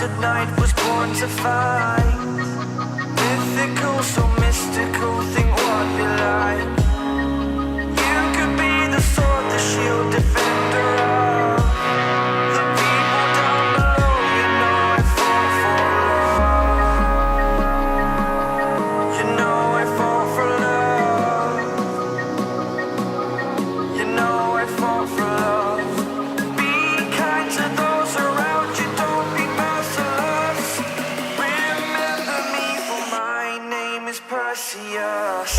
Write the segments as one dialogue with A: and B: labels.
A: tonight was born to fight. Mythical, so mystical, think what you like. You could be the sword, the shield, defender of the people down below. You know I fall for love. You know I fall for love. You know I fall for love. Be kind to those around you, don't be merciless. Remember me, for my name is Perseus.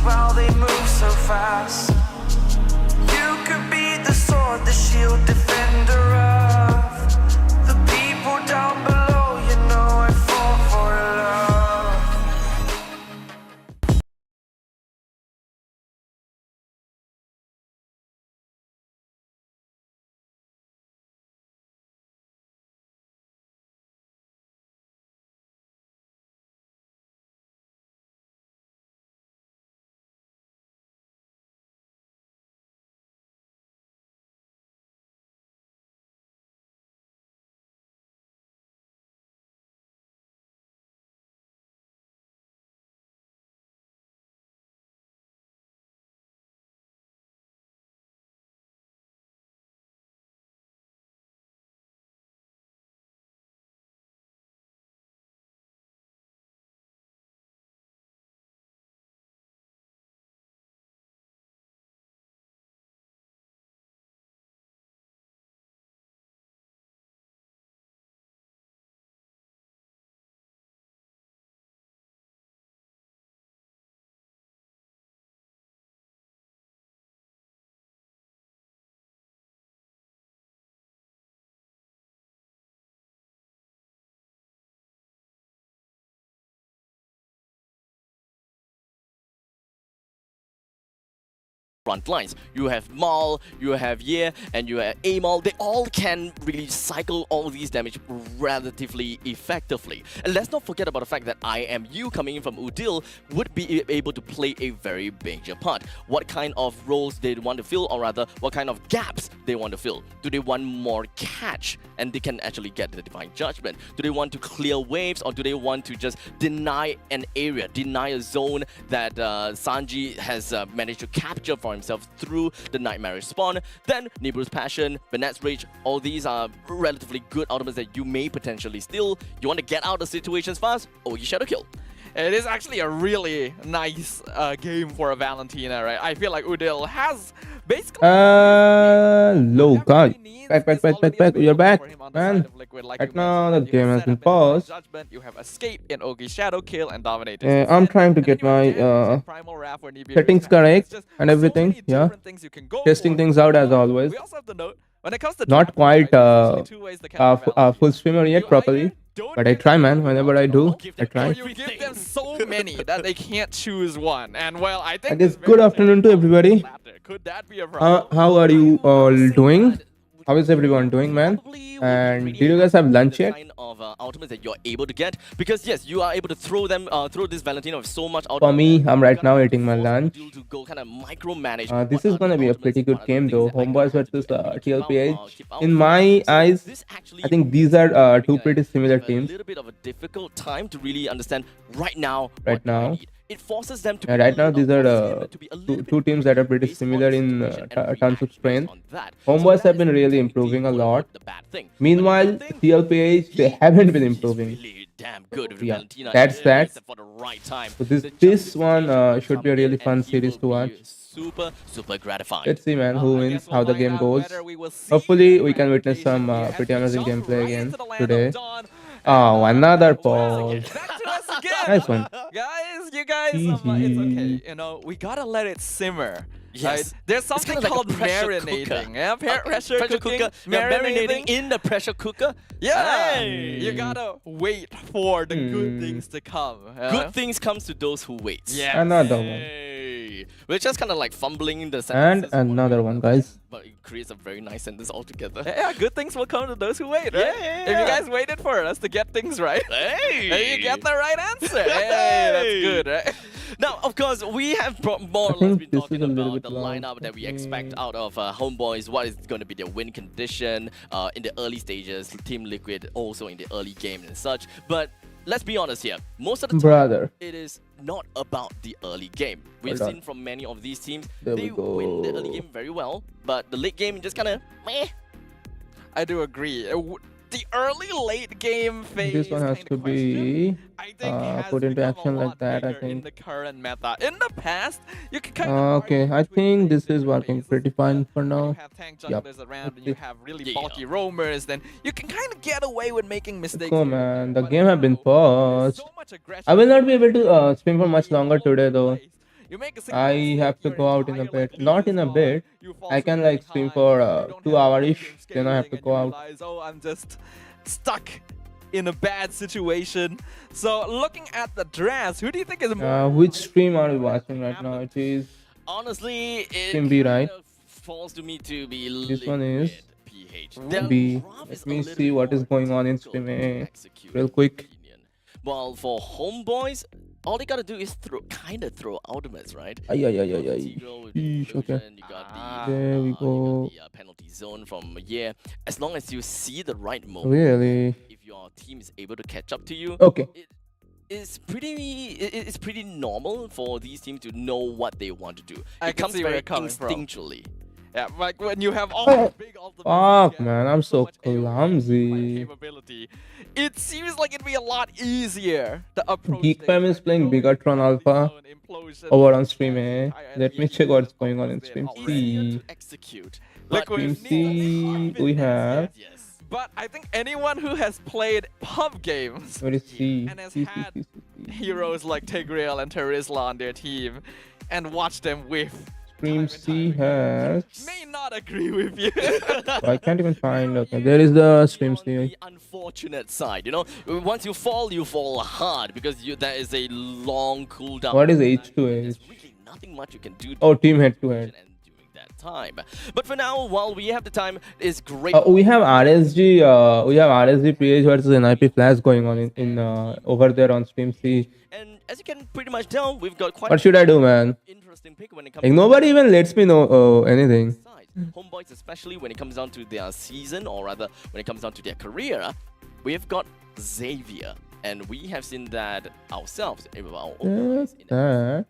A: While they move so fast, you could be the sword, the shield, defender of the people down below. You know I fall for love.
B: Front lines. You have Mal, you have Ye, and you have Amal. They all can really cycle all these damage relatively effectively. And let's not forget about the fact that IMU coming in from Udil would be able to play a very major part. What kind of roles they want to fill, or rather, what kind of gaps they want to fill. Do they want more catch, and they can actually get the Divine Judgment? Do they want to clear waves, or do they want to just deny an area, deny a zone that Sanji has managed to capture for himself through the Nightmarish Spawn? Then Nibiru's Passion, Bennett's Rage, all these are relatively good ultimates that you may potentially steal. You want to get out of situations fast? Ogi Shadow Kill.
C: It is actually a really nice game for a Valentina, right? I feel like Udil has basically...
D: Hello guys, back, you're back, man. Right now the game has been paused.
C: You have Escape in Ogi Shadow Kill and Dominator.
D: I'm trying to get my settings correct and everything, yeah. Testing things out as always.
C: We also have to note, when it comes to
D: not quite full streamer yet properly, but I try, man. Whenever I do, I try.
C: You give them so many that they can't choose one, and well, I think.
D: I guess good afternoon to everybody.
C: Could that be a problem?
D: How are you all doing? How is everyone doing, man? And did you guys have lunch yet?
B: Kind of ultimates that you're able to get, because yes, you are able to throw them through this Valentino with so much.
D: For me, I'm right now eating my lunch.
B: To go kind of micromanage.
D: This is gonna be a pretty good game though. Homeboys versus TLPH. In my eyes, I think these are two pretty similar teams.
B: A little bit of a difficult time to really understand right now. It forces them to.
D: Right now, these are two teams that are pretty similar in terms of strength. Homeboys have been really improving a lot. Meanwhile, TLPH, they haven't been improving.
B: damn good with
D: Yeah,
B: Valentina.
D: that's
B: It
D: that.
B: hits it for the right time.
D: So
B: The
D: this
B: jungle
D: one
B: situation will
D: should
B: come
D: be a really
B: in, and
D: fun
B: he
D: series
B: will
D: to
B: be
D: watch.
B: super gratifying.
D: Let's see, man, who
C: I
D: wins,
C: guess we'll
D: how the
C: find
D: game
C: out
D: goes.
C: whether we will see
D: Hopefully,
C: that
D: we can witness some
C: gratification here as
D: pretty
C: we
D: amazing
C: jump
D: gameplay
C: right
D: again
C: into the land
D: today.
C: of Dawn.
D: Oh, another
C: Wow,
D: pause.
C: back to us again.
D: Nice one.
C: Guys, you guys, it's
D: Hee-hee.
C: okay. You know, we gotta let it simmer.
B: Yes.
C: Right? There's
B: It's
C: something
B: kinda like a
C: called
B: pressure
C: marinating.
B: cooker.
C: Yeah, pressure cooking,
B: cooker. You're marinating in the pressure cooker.
C: Yeah,
B: Hey.
C: you gotta wait for the good things to come.
B: Good things comes to those who wait.
C: Yeah.
D: Another one.
B: Hey. We're just kind of like fumbling the
D: And
B: sentences.
D: another one, guys.
B: But it creates a very nice sentence altogether.
C: Yeah, good things will come to those who wait, right?
B: Yeah.
C: If you guys waited for us to get things right,
B: Hey!
C: then you get the right answer. Hey, that's good, right?
B: Now, of course, we have more or
D: I think
B: less been
D: this
B: talking
D: is a little
B: about
D: bit
B: the
D: long.
B: lineup that we
D: Okay.
B: expect out of Homeboys, what is going to be their win condition in the early stages, Team Liquid also in the early game and such. But let's be honest here, most of the time,
D: Brother.
B: it is not about the early game. We've
D: Hold on.
B: seen from many of these teams,
D: There
B: they
D: we go.
B: win the early game very well, but the late game just kind of meh.
C: I do agree. The early late game phase.
D: This one has
C: kinda
D: to be
C: question, I think has
D: put into
C: become a
D: action like
C: lot
D: that, I
C: bigger in
D: think.
C: the current meta. In the past, you can kind of
D: Okay, I think this is working pretty fine for
C: When you
D: now.
C: have tank
D: Yup.
C: junglers around and you have really
B: Yeah.
C: bulky roamers, then you can kind of get away with making mistakes.
D: Go,
C: here.
D: man. The
C: But
D: game have been
C: now, there's
D: paused.
C: so much aggression
D: I will not be able to
C: in
D: stream for much longer today, though.
C: You make a single
D: I
C: mistake,
D: have to
C: your
D: go out in a
C: entire,
D: bit.
C: like,
D: Not
C: lead
D: in a
C: is gone.
D: bit.
C: You fall
D: I can
C: super
D: like stream
C: behind,
D: for
C: you don't
D: 2
C: have
D: hour-ish.
C: items
D: Then I have to
C: scaling,
D: go
C: and you
D: out.
C: realize, oh, I'm just stuck in a bad situation. So looking at the drafts, who do you think is more?
D: Which stream are we watching right now? It is
B: Honestly, it
D: Team B, right?
B: kind of falls to me to be
D: This one is
B: PH.
D: B. Let me see what is going on in stream A real quick.
B: Well, for Homeboys, all they gotta do is kind of throw ultimates, right?
D: Ay, ay, ay, ay, ay.
B: Integral with the
D: Sheesh, okay.
B: illusion, you got the,
D: There we
B: you
D: go.
B: got the penalty zone from as long as you see the right moment,
D: Really?
B: if your team is able to catch up to you,
D: Okay.
B: it's pretty normal for these teams to know what they want to do.
C: I
B: It
C: can
B: comes
C: see where
B: very
C: you're coming from.
B: instinctually.
C: Yeah, like when you have all
D: Oh,
C: these big ultimates,
D: fuck,
C: you
D: man,
C: have
D: I'm so
C: much AoE
D: clumsy.
C: capability. It seems like it'd be a lot easier to approach.
D: Geek Fam is playing Bigatron Alpha over on stream A. Let me check what's going on in stream
B: Easier
D: C.
B: to execute.
C: Like
B: But
C: when
D: Stream C, we have.
B: yes.
C: But I think anyone who has played pub games,
D: Where is C?
C: And has
D: C, C,
C: had
D: C, C.
C: heroes like Tigreal and Terizla on their team, and watched them whiff,
D: Stream C has.
C: may not agree with you.
D: I can't even find. Okay, there is the stream
B: On
D: C.
B: the unfortunate side, once you fall hard because there is a long cooldown.
D: What is H2H?
B: There's really nothing much you can do.
D: Oh, team head to head.
B: And during that time, but for now, while we have the time, it's great.
D: We have RSG. We have RSG PH versus NIP Flash going on in over there on stream C.
B: And as you can pretty much tell, we've got quite
D: What should I do, man?
B: interesting pick when it comes
D: Like
B: to
D: nobody even lets me know anything.
B: sides. Homeboys, especially when it comes down to their season, or rather when it comes down to their career, we've got Xavier, and we have seen that ourselves with our own eyes.
D: That.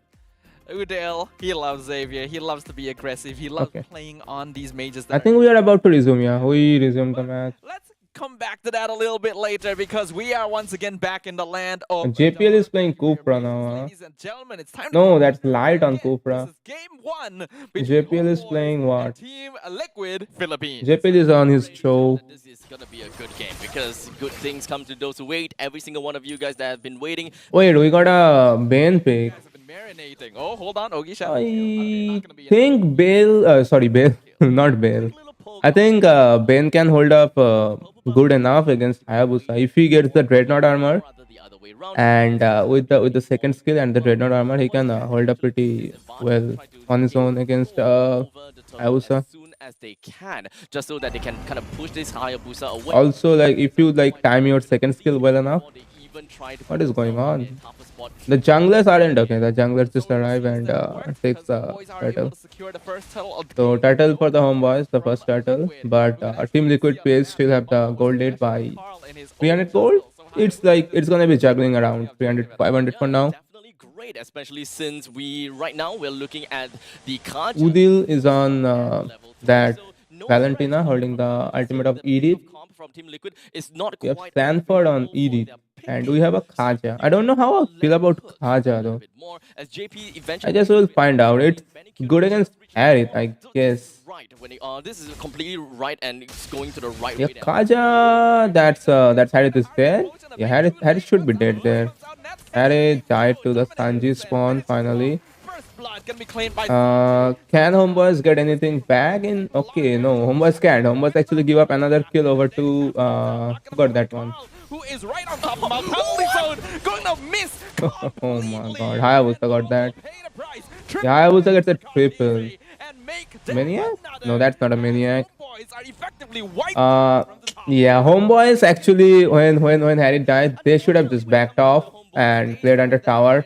C: Udale, he loves Xavier. He loves to be aggressive. He loves
D: Okay.
C: playing on these mages.
D: I think we are about to resume. Yeah, we resumed the match.
C: Let's come back to that a little bit later because we are once again back in the land of
D: JPL is playing Cupra now. Huh?
C: Ladies and gentlemen, it's time
D: No,
C: to
D: that's light on
C: again.
D: Cupra.
C: This is game 1 between
D: JPL is
C: Homeboys
D: playing
C: and
D: what?
C: Team Liquid Philippines.
D: JPL is on his show.
B: This is gonna be a good game because good things come to those who wait. Every single one of you guys that have been waiting.
D: Wait, we got a Bane pick.
C: You guys have been marinating. Oh, hold on, Ogisha.
D: I think Bale. Sorry, Bale. Not Bale. I think Bane can hold up good enough against Hayabusa if he gets the Dreadnought armor,
B: Rather the other way around.
D: and with the second skill and the Dreadnought armor, he can hold up pretty well on his own against Hayabusa.
B: As soon as they can, just so that they can kind of push this Hayabusa away.
D: Also, like if you like time your second skill well enough,
B: Before they even try to
D: what is going on?
B: in tougher spot.
D: The junglers aren't okay. The junglers just arrive and takes the turtle. So turtle for the homeboys, the first turtle. But Team Liquid PH still have the gold lead by 300 gold. It's like it's gonna be juggling around 300, 500 for now.
B: Definitely great, especially since right now we're looking at the card.
D: Udil is on that Valentina holding the ultimate of Edith.
B: From Team Liquid is not
D: We have
B: quite
D: Stanford on Edith. And we have a Khaja. I don't know how I feel about Khaja though.
B: As JP
D: I
B: eventually
D: guess we'll find out. It's good against Harith, I guess.
B: right when this is completely right and it's going to the right
D: Yeah,
B: way.
D: Khaja, that's Harith is dead. Yeah, Harith should be dead there. Harith died to the Sanji spawn finally.
C: First blood gonna be claimed by
D: Can Homeboys get anything back in? Okay, no, Homeboys can't. Homeboys actually give up another kill over to forgot that one.
C: who is right on top of Mount Penalty Zone, going to miss.
D: Oh my god, Hayabusa got that.
C: Pay the price.
D: Yeah, Hayabusa gets a triple.
C: And make them
D: Maniac?
C: another.
D: No, that's not a maniac.
C: Boys are effectively wiped
D: Uh,
C: from the top.
D: yeah, Homeboys actually when Harry died, they should have just backed off and played under tower.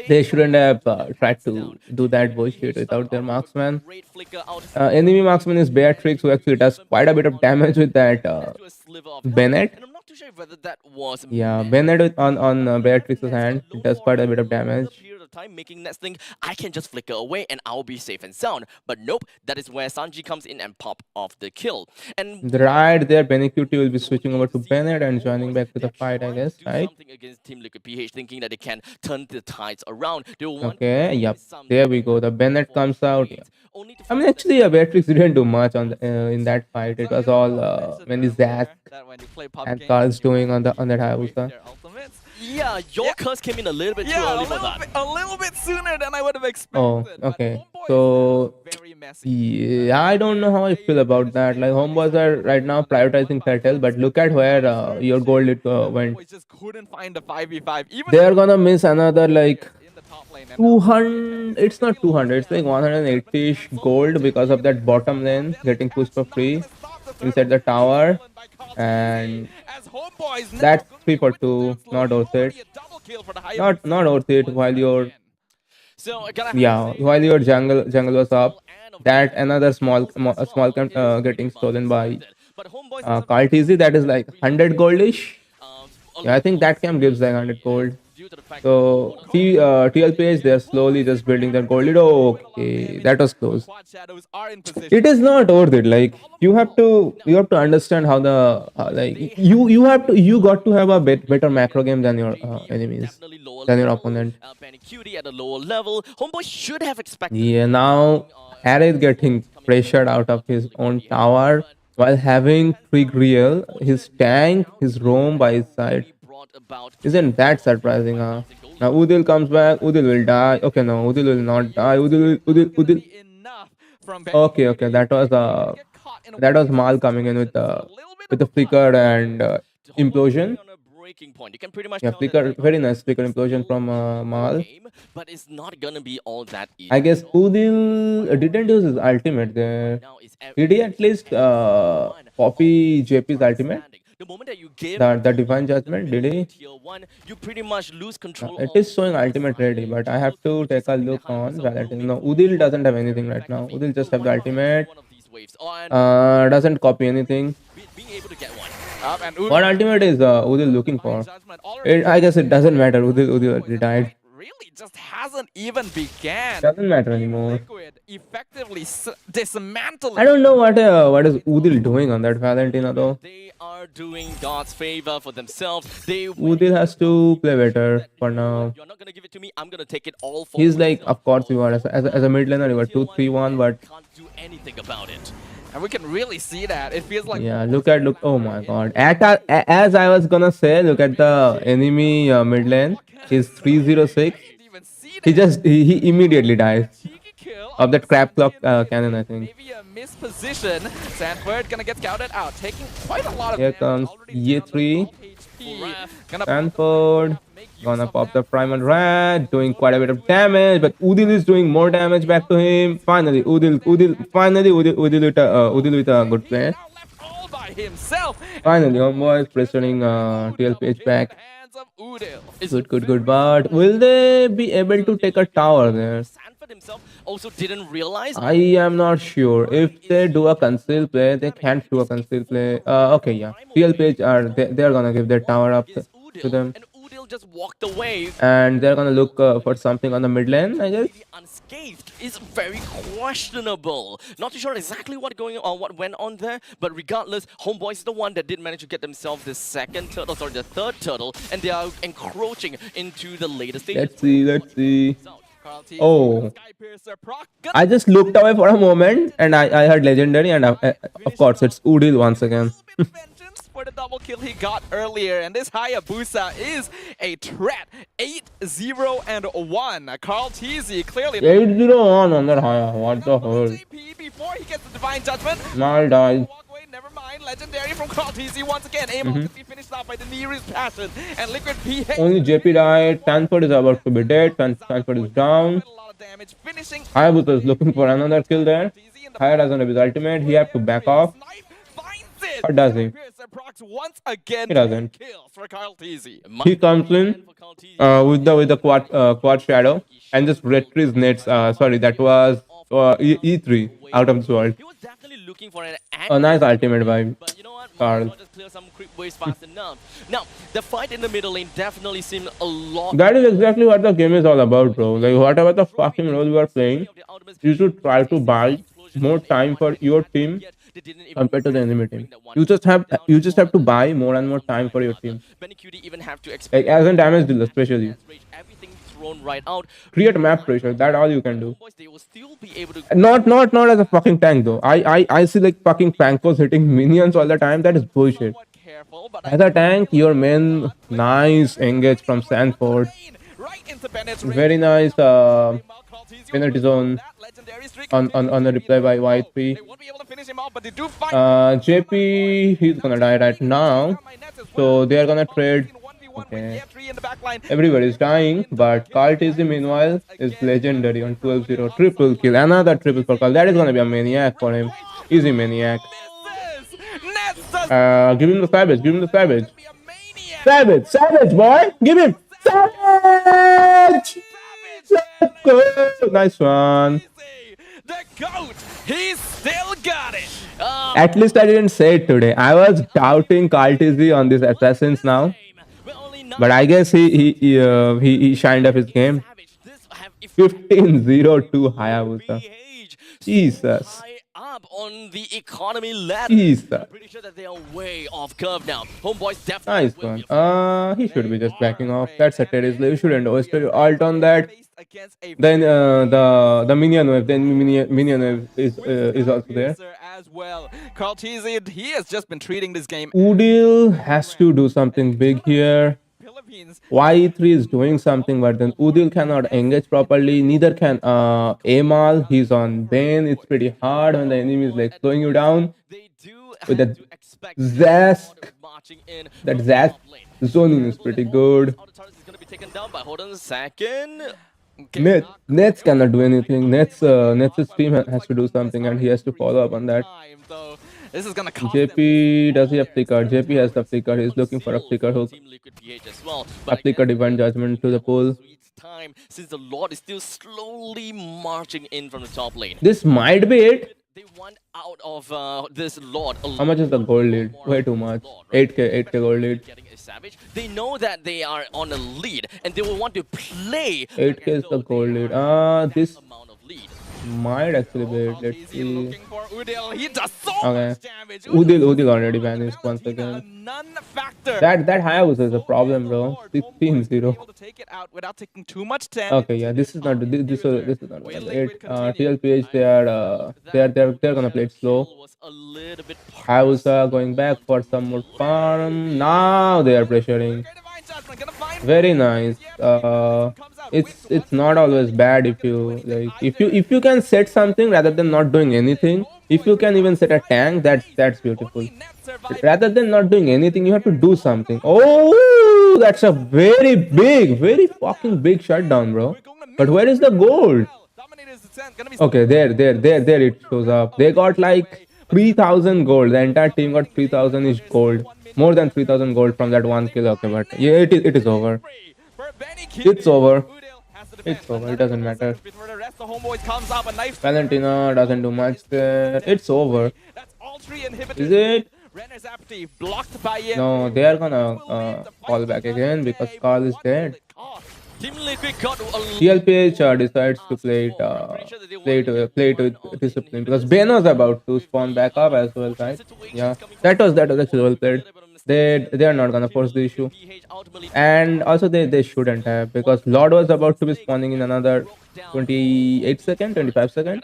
D: They shouldn't have tried to do that bullshit without their marksman. Enemy marksman is Beatrix, who actually does quite a bit of damage with that Bennett.
B: And I'm not too sure whether that was
D: Yeah, Bennett on Beatrix's hand, it does quite a bit of damage.
B: period of time making Nets think I can just flicker away and I'll be safe and sound. But nope, that is where Sanji comes in and pop off the kill. And
D: Right there, Benecutie will be switching over to Bennett and joining back to the fight, I guess,
B: do
D: right?
B: something against Team Liquid PH, thinking that they can turn the tides around. They will want
D: Okay, yep. There we go. The Bennett comes out. Yeah.
B: only to
D: I mean, actually, Beatrix didn't do much on in that fight. It was all mainly Zack
C: That when you play pub
D: and
C: games,
D: Carl's
C: you
D: doing on
C: wait
D: that
C: for
D: Hayabusa.
C: their ultimates.
B: yeah, your
C: Yeah.
B: curse came in a little bit too
C: Yeah,
B: early for that.
C: a little bit sooner than I would have expected.
D: Oh,
C: but
D: okay.
C: Homeboys
D: So,
C: are very messy.
D: yeah, I don't know how I feel about that. Like, Homeboys are right now prioritizing Turtle, but look at where your gold it went.
C: Homeboys just couldn't find a 5v5. Even
D: They are gonna miss another like
C: in the top lane. And
D: 200. It's not 200. It's like 180-ish gold because of that bottom lane getting pushed for free. Reset the tower, and
C: as Homeboys now
D: that's
C: gonna
D: 3
C: be
D: for
C: with the
D: 2.
C: slow
D: Not
C: game.
D: worth it.
C: Already a double kill for the high
D: Not worth it while you're
B: So gonna
D: yeah while your jungle was up. That another small camp getting stolen by
B: but Homeboys
D: Carl TZ. That is like 100 goldish.
B: um,
D: Yeah, I think that camp gives like 100 gold.
B: due to the fact
D: So TLPH, they're slowly just building their gold. Okay, that was close.
C: quad shadows are in position.
D: It is not worth it. Like you have to understand how the like you got to have a better macro game than your enemies,
B: definitely lower
D: than your
B: level,
D: opponent.
B: Panicutie at a lower level. Homeboy should have expected.
D: Yeah, now Harry is getting pressured out of his own tower while having Trigreal, his tank, his roam by his side.
B: Brought about
D: Isn't that surprising, huh? Now Udil comes back. Udil will die. Okay, no, Udil will not die. Udil.
C: Enough from
D: Okay. That was Mal coming in with the flicker and implosion.
B: on a breaking point. You can pretty much
D: Yeah,
B: tell that
D: flicker, very nice flicker implosion from Mal.
B: game, but it's not gonna be all that easy.
D: I guess Udil didn't use his ultimate there.
B: Now it's
D: Did he at least copy JP's ultimate?
B: the moment that you give
D: The divine judgment, did he?
B: tier 1, you pretty much lose control.
D: It is showing ultimate ready, but I have to take a look on Valentine. No, Udil doesn't have anything right now. Udil just have the ultimate.
B: One of these waves. And
D: Doesn't copy anything.
B: being able to get one.
C: up and
D: What ultimate is Udil looking for?
C: Judgment already
D: I guess it doesn't matter. Udil already died.
C: really just hasn't even began.
D: Doesn't matter anymore.
C: Liquid effectively dismantling.
D: I don't know what is Udil doing on that Valentina though.
B: They are doing God's favor for themselves. They
D: Udil has to play better for now.
B: You're not gonna give it to me. I'm gonna take it all for
D: He's like,
B: myself.
D: of course you are as a mid laner, you are 2-3-1, but
B: Can't do anything about it.
C: And we can really see that. It feels like
D: yeah, look. Oh my god. As I was gonna say, look at the enemy mid lane. He's 306.
C: didn't even see
D: He
C: that.
D: just he immediately dies
C: Cheeky kill
D: of that crab clock cannon, I think.
C: Maybe a misposition. Sanford gonna get scouted out, taking quite a lot of
D: Here
C: damage
D: comes
C: already
D: Ye
C: down to
D: 3.
C: 12 HP. Gonna
D: Stanford gonna pop the primal rat, doing quite a bit of damage, but Udil is doing more damage back to him. Finally, Udil with a good play.
C: now left all by himself.
D: Finally, Homeboy is pressuring TLPH back.
C: Hands of Udil.
D: Good. But will they be able to take a tower there?
B: Sanford himself also didn't realize.
D: I am not sure. If they do a conceal play, they can't do a conceal play. Okay, yeah. TLPH they are gonna give their tower up to them.
B: And Udil just walked away.
D: And they're gonna look for something on the mid lane, I guess.
B: Completely unscathed is very questionable. Not too sure exactly what went on there, but regardless, Homeboy is the one that did manage to get themselves the the third turtle, and they are encroaching into the later stages.
D: Let's see. Oh, I just looked away for a moment, and I heard legendary, and of course it's Udil once again.
C: Vengeance for the double kill he got earlier, and this Hayabusa is a threat. 8-0-1. Carl TZ clearly
D: 8-0 on that high. What the hell?
C: JP before he gets the divine judgment.
D: Mal died.
C: Walk away, never mind. Legendary from Carl TZ once again. Able to be finished off by the nearest passion, and Liquid PH.
D: Only JP died. Stanford is about to be dead. Stanford is down.
C: A lot of damage. Finishing.
D: Hayabusa is looking for another kill there. Haya doesn't have his ultimate. He have to back off. Or does he?
C: Once again,
D: He doesn't.
C: kills for Carl TZ.
D: He comes in with the quad shadow and just retrieves nets. Sorry, that was E3 out of this world.
B: He was definitely looking for an
D: A nice ultimate by
B: But you know what?
D: Carl.
B: Might just clear some creep waves fast enough. Now, the fight in the middle lane definitely seemed a lot.
D: That is exactly what the game is all about, bro. Like whatever the fucking role you are playing, you should try to buy more time for your team compared to the enemy team. You just have to buy more and more time for your team.
B: Even have to
D: Like as a damage dealer, especially.
B: everything thrown right out.
D: Create map pressure. That's all you can do.
B: They will still be able to.
D: Not as a fucking tank though. I see like fucking Pankos hitting minions all the time. That is bullshit.
C: Careful, but
D: As a tank, your main nice engage from Sanford.
C: right into penetration.
D: Very nice penalty zone on the reply by Y3.
C: They won't be able to finish him off, but they do find
D: JP, he's gonna die right now. So they are gonna trade. Okay. Everybody is dying, but Carl TZ meanwhile is legendary on 12-0. Triple kill. Another triple for Carl. That is gonna be a maniac for him. Easy maniac. Give him the savage. Give him the savage. Savage. Savage, boy. Give him. Savage. Let's go. Nice one.
C: The GOAT, he's still got it.
D: At least I didn't say it today. I was doubting Carl TZ on these assassins now. But I guess he shined up his game. 15-0 to Hayabusa. Jesus.
B: Up on the economy ladder.
D: Jesus.
B: Pretty sure that they are way off curve now. Homeboys definitely.
D: Nice one. He should be just backing off. That's a terrorist. You shouldn't waste your alt on that. Then the minion wave. Then minion wave is also there.
C: As well. Carl TZ, he has just been treating this game.
D: Udil has to do something big here.
C: Philippines.
D: Y3 is doing something, but then Udil cannot engage properly. Neither can Amal. He's on Bane. It's pretty hard when the enemy is like slowing you down.
B: They do
D: With
B: have
D: that
B: to expect
D: Zask.
B: marching in.
D: That Zask zoning is pretty good.
B: How the turret is going to be taken down by. Hold on a second.
D: Nets cannot do anything. Nets' team has to do something, and he has to follow up on that.
C: This is gonna cost
D: JP, does he have flicker? JP has the flicker. He's looking for a flicker hook.
B: Team Liquid PH as well.
D: A flicker divine judgment to the pool.
B: Time since the Lord is still slowly marching in from the top lane.
D: This might be it.
B: They want out of this Lord.
D: How much is the gold lead? Way too much. 8k gold lead.
B: Getting a savage. They know that they are on a lead and they will want to play.
D: 8k is the gold lead. This
B: Amount of lead.
D: might actually be it. Let's see.
C: looking for Udil. He does so
D: Okay.
C: much damage.
D: Udil already vanished once again.
C: Non-factor.
D: That Hayabusa is a problem, bro. 16-0.
C: Able to take it out without taking too much damage.
D: Okay, yeah, this is not gonna be it. TLPH, they're gonna play it slow.
B: Was a little bit
D: Hayabusa going back for some more farm. Now they are pressuring.
C: Divine Judgment, gonna find
D: Very nice. It's not always bad if you like if you can set something rather than not doing anything. If you can even set a tank, that's beautiful. But rather than not doing anything, you have to do something. Oh, that's a very fucking big shutdown, bro. But where is the gold? Okay, there it shows up. They got like 3,000 gold. The entire team got 3,000 each gold. More than 3,000 gold from that one kill. Okay, but yeah, it is over. It's over. It's over. It doesn't matter. Valentina doesn't do much there. It's over. Is it?
C: Renner's apathy blocked by him.
D: No, they are gonna fall back again because Carl is dead.
B: Team Liquid got a
D: TLPH decides to play it with discipline because Ben was about to spawn back up as well, right? Yeah, that was actually well played. They are not gonna force the issue, and also they shouldn't have because Lord was about to be spawning in another 28 seconds, 25 seconds.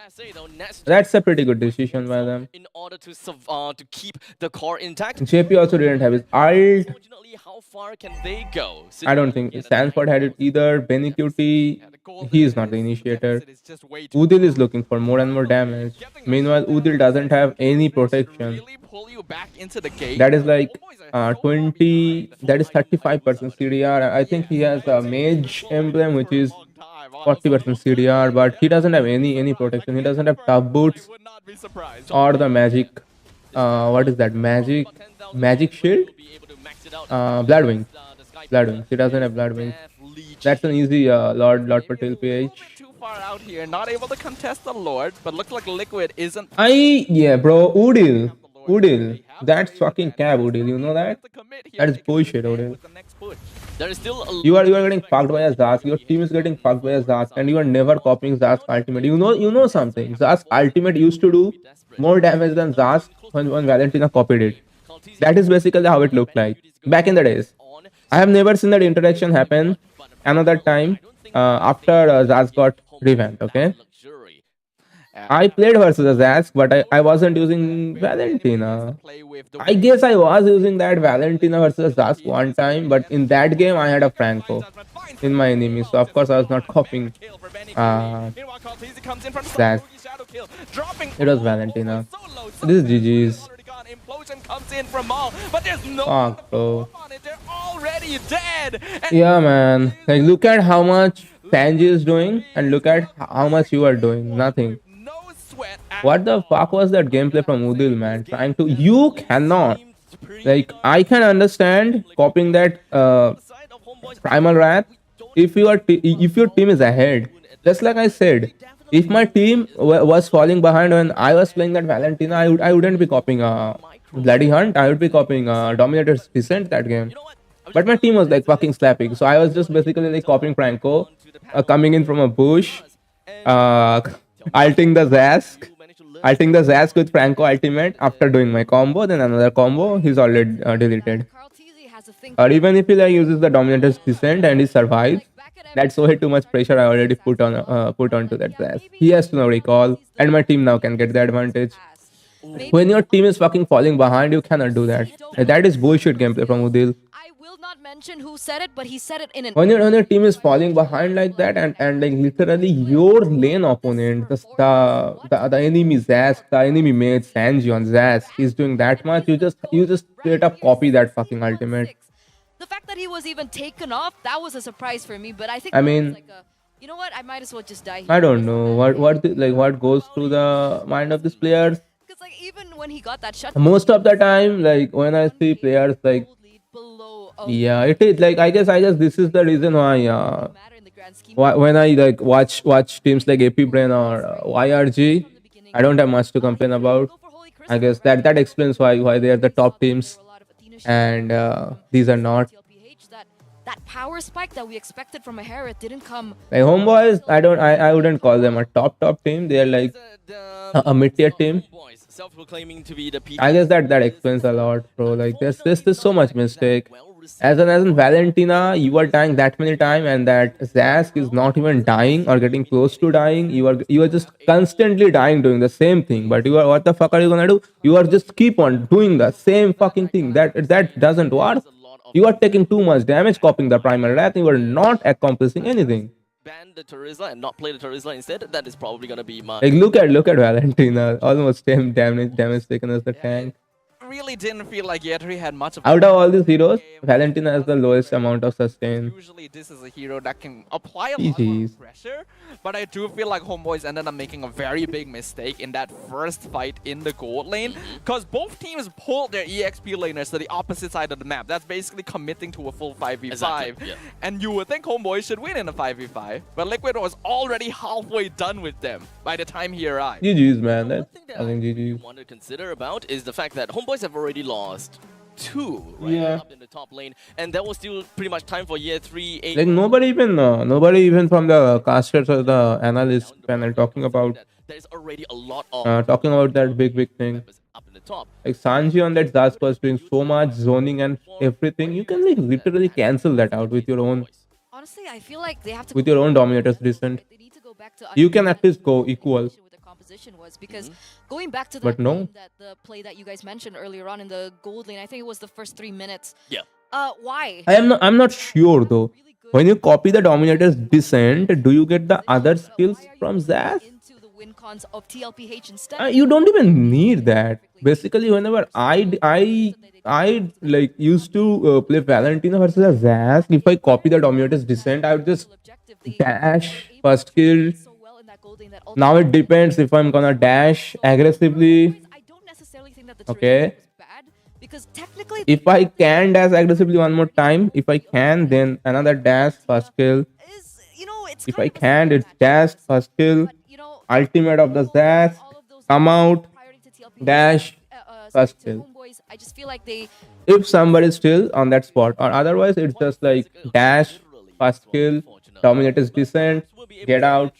D: That's a pretty good decision by them.
B: in order to keep the core intact.
D: JP also didn't have his ult.
B: Unfortunately, how far can they go?
D: I don't think Stanford had it either. Benny QT, he is not the initiator. Udil is looking for more and more damage. Meanwhile, Udil doesn't have any protection. That is like 20, that is 35% CDR. I think he has a mage emblem, which is 40% CDR, but he doesn't have any protection. He doesn't have top boots or the magic. What is that? Magic shield? Bloodwing. Bloodwing. He doesn't have Bloodwing. That's an easy Lord Patel PH.
C: Too far out here, not able to contest the Lord, but looks like Liquid isn't.
D: Yeah, bro, Udil. That's fucking cab, Udil. You know that? That is bullshit, Udil.
B: There is still a
D: You are getting fucked by a Zask. Your team is getting fucked by a Zask, and you are never copying Zask ultimate. You know something. Zask ultimate used to do more damage than Zask when Valentina copied it. That is basically how it looked like back in the days. I have never seen that interaction happen another time after Zask got revamped. Okay, I played versus a Zask, but I wasn't using Valentina. I guess I was using that Valentina versus Zask one time, but in that game I had a Franco in my enemy, so of course I was not copying Zask. It was Valentina. This is GG's.
C: Implosion comes in from all, but there's no
D: Fuck, bro.
C: on it. They're already dead. And
D: Yeah, man. Like, look at how much Sanji is doing, and look at how much you are doing. Nothing.
C: no sweat.
D: What the fuck was that gameplay from Udil, man? Trying to. You cannot. Like, I can understand copying that Primal Wrath if your team is ahead. Just like I said, if my team was falling behind when I was playing that Valentina, I wouldn't be copying Bloody Hunt. I would be copying Dominator's Descent that game. But my team was like fucking slapping, so I was just basically like copying Franco, coming in from a bush, ulting the Zask with Franco ultimate after doing my combo. Then another combo, he's already deleted. Or even if he like uses the Dominator's Descent and he survives, that's way too much pressure I already put onto that Zask. He has to now recall, and my team now can get the advantage. When your team is fucking falling behind, you cannot do that. That is bullshit gameplay from Udil.
E: I will not mention who said it, but he said it in an.
D: When your team is falling behind like that, and like literally your lane opponent, the enemy Zask, the enemy mate Sanji on Zask is doing that much, you just straight up copy that fucking ultimate.
E: The fact that he was even taken off, that was a surprise for me. But I think
D: I
E: that was
D: mean,
E: like you know what? I might as well just die here.
D: I don't know what goes through the mind of these players.
E: Because like even when he got that shot,
D: Most of the time, like when I see players like,
E: below.
D: yeah, it is like I guess this is the reason why
E: Matter in the grand scheme.
D: when I like watch teams like AP Brain or YRG, I don't have much to complain about. I guess that explains why they are the top teams, and these are not.
E: That power spike that we expected from a hair, it didn't come.
D: Like Homeboys, I wouldn't call them a top team. They are like a mid-tier team.
B: Self-proclaiming to be the
D: I guess that explains a lot, bro. Like there's so much mistake. As an Valentina, you are dying that many times, and that Zask is not even dying or getting close to dying. You are just constantly dying doing the same thing. But you are, what the fuck are you gonna do? You are just keep on doing the same fucking thing. That doesn't work. You are taking too much damage copying the Primal Wrath. You are not accomplishing anything.
B: ban the Terizla and not play the Terizla instead. That is probably gonna be my.
D: Like look at Valentina, almost same damage taken as the tank.
C: Really didn't feel like Yetri had much of.
D: Out of all these heroes, Valentina has the lowest amount of sustain.
C: Usually this is a hero that can apply a lot
D: GGs.
C: of pressure, but I do feel like Homeboys ended up making a very big mistake in that first fight in the gold lane, because both teams pulled their EXP laners to the opposite side of the map. That's basically committing to a full 5v5.
B: Exactly, yeah.
C: And you would think Homeboys should win in a 5v5, but Liquid was already halfway done with them by the time he arrived.
D: GG's, man.
B: One
D: That's
B: thing that
D: I think
B: I
D: GG's.
B: want to consider about is the fact that Homeboys Homeboys have already lost 2 right
D: Yeah.
B: up in the top lane, and there was still pretty much time for year 3.
D: Like nobody even from the casters or the analyst panel talking about
B: There's already a lot of
D: that big thing.
B: members up in the top.
D: Like Sanji on that Zask was doing so much zoning and everything. You can like literally cancel that out with your own
E: Honestly, I feel like they have to.
D: with your own Dominators descent.
E: They need to go back to
D: You can at least go
E: understanding
D: equal.
E: what the composition was, because going back to
D: But
E: that
D: no.
E: game, the play that you guys mentioned earlier on in the gold lane, I think it was the first 3 minutes.
B: Yeah.
E: Why?
D: I'm not sure though. When you copy the Dominator's descent, do you get the other skills from Zaz?
E: Into the win cons of TLPH instead.
D: You don't even need that. Basically, whenever I like used to play Valentina versus Zaz, if I copy the Dominator's descent, I would just dash first kill. Now it depends if I'm gonna dash aggressively.
E: I don't necessarily think that the
D: Okay.
E: trade was bad, because technically
D: If I can dash aggressively one more time, if I can, then another dash first kill.
E: is, it's
D: If
E: kind
D: I
E: of a
D: can, it's dash first kill.
E: but,
D: Ultimate of the Zaz.
E: all of those
D: Come out.
E: priority to TLPH,
D: Dash. First
E: to
D: kill.
E: Homeboys, I just feel like they
D: If somebody is still on that spot, or otherwise it's just like dash, first kill, Dominator's descent, get out.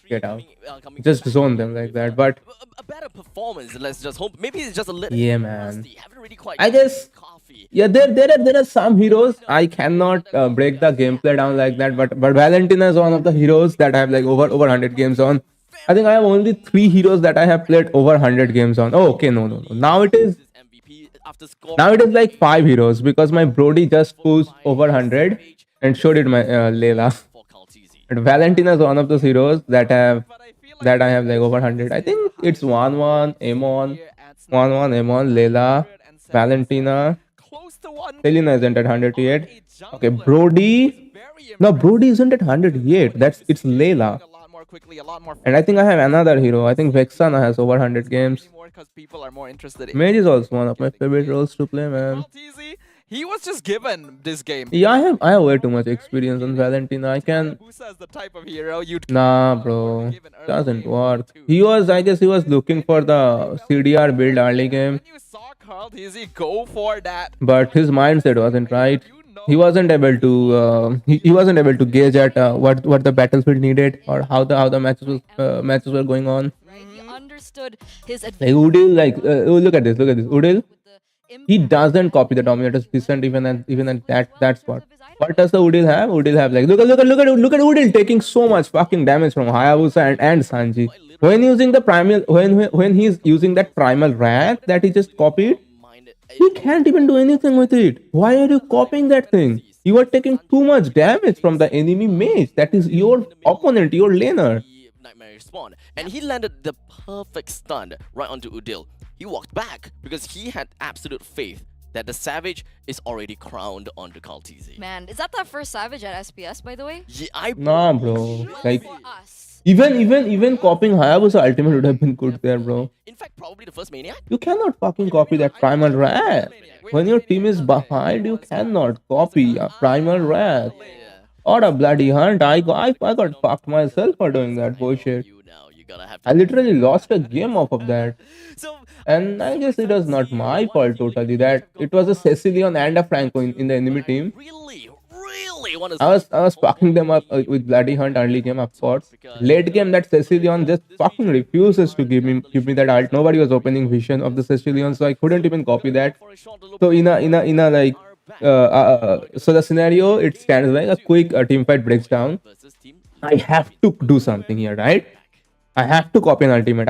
D: Just zone them like that. But
B: A better performance. Let's just hope. Maybe it's just a little.
D: yeah, man.
B: rusty. Haven't really quite
D: I guess
B: coffee.
D: yeah, there are some heroes I cannot break the gameplay down like that. But Valentina is one of the heroes that I have like over 100 games on. I think I have only 3 heroes that I have played over 100 games on. Oh, okay, no. Now it is
B: MVP after scoring.
D: Now it is like 5 heroes because my Brody just pushed over 100 and showed it my Layla.
B: For Kaltizi.
D: But Valentina is one of those heroes that I have like over 100. I think it's 1-1, Amon, 1-1, Amon, Layla, Valentina.
C: Close to 1.
D: Selena isn't at 100 yet. Okay, Brody. No, Brody isn't at 100 yet. It's Layla.
C: A lot more quickly, a lot more
D: And I think I have another hero. I think Vexana has over 100 games.
C: more because people are more interested in
D: Mage is also one of my favorite roles to play, man.
C: Maltese. He was just given this game.
D: Yeah, I have way too much experience on Valentina. I can.
C: Busa is the type of hero you'd
D: Nah, bro. Doesn't work. I guess he was looking for the CDR build early game,
C: When you saw Carl Tizzy go for that,
D: but his mindset wasn't right. He wasn't able to. He wasn't able to gauge at what the battlefield needed or how the matches were going on.
E: right. He understood his
D: Like
E: advantage.
D: Udil, look at this. Udil, he doesn't copy the Dominator's descent even at that spot. What does the Udil have? Udil have like look at Udil taking so much fucking damage from Hayabusa and Sanji. When using the primal when he's using that primal wrath that he just copied, he can't even do anything with it. Why are you copying that thing? You are taking too much damage from the enemy mage. That is your opponent, your laner.
B: Nightmare spawn, and he landed the perfect stun right onto Udil. He walked back because he had absolute faith that the Savage is already crowned onto Kaltizi.
E: Man, is that the first Savage at SPS, by the way?
B: Yeah,
D: Nah, bro. Like
E: For us.
D: even copying Hayabusa ultimate would have been good there, bro.
B: In fact, probably the first Maniac.
D: You cannot fucking copy that primal wrath. When your team is behind, you cannot copy a primal wrath. Or a bloody hunt. I got fucked myself for doing that bullshit.
B: You now, you gotta have
D: I
B: to.
D: literally lost a game off of that.
B: So,
D: And I guess it was not my fault totally that it was a Cecilion and a Franco in the enemy team.
B: really want to.
D: I was fucking them up with Bloody Hunt early game, of course. Late game, that Cecilion just fucking refuses to give me that ult. Nobody was opening vision of the Cecilion, so I couldn't even copy that. So in a like so the scenario it stands like a quick team fight breaks down.
B: Versus team.
D: I have to do something here, right? I have to copy an ultimate.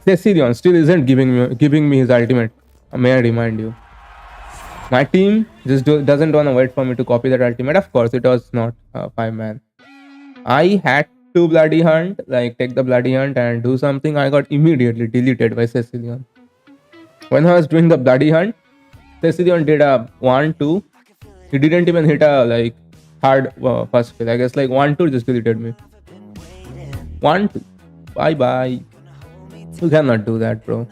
D: Cecilion still isn't giving me his ultimate. May I remind you? My team just doesn't want to wait for me to copy that ultimate. Of course, it was not 5-man. I had to bloody hunt, like take the bloody hunt and do something. I got immediately deleted by Cecilion. When I was doing the bloody hunt, Cecilion did a 1-2. He didn't even hit a like hard first kill. I guess like 1-2 just deleted me. 1-2. Bye bye. You cannot do that, bro.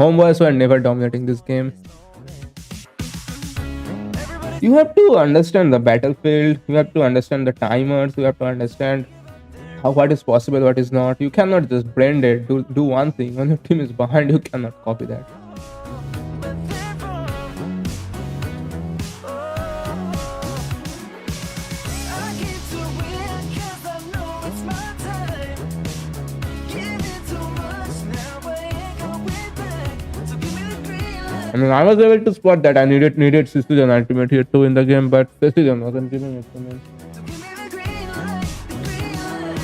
D: Homeboys were never dominating this game. You have to understand the battlefield. You have to understand the timers. You have to understand what is possible, what is not. You cannot just blend it. Do one thing. When your team is behind, you cannot copy that.
A: I keep to win 'cause I know it's my time. Giving too much now, I ain't going back. So give me the green light.
D: I mean, I was able to spot that. I needed Sicilian ultimate here too in the game, but Sicilian wasn't giving it to me.
A: So give me the green light, the green light.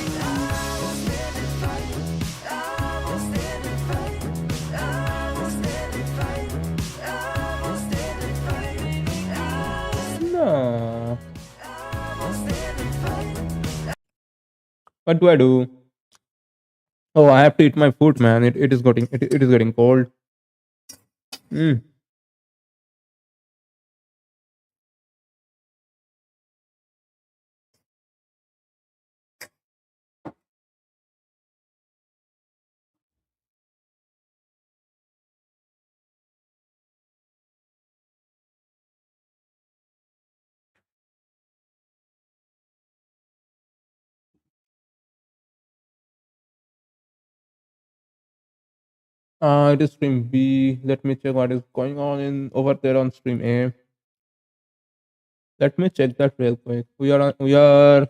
A: I will stand and fight. I will stand and fight. I will stand and fight. I will stand and fight.
D: No.
A: I will stand and fight.
D: What do I do? Oh, I have to eat my food, man. It is getting cold. Mm. It is stream B. Let me check what is going on in over there on stream A. Let me check that real quick. We are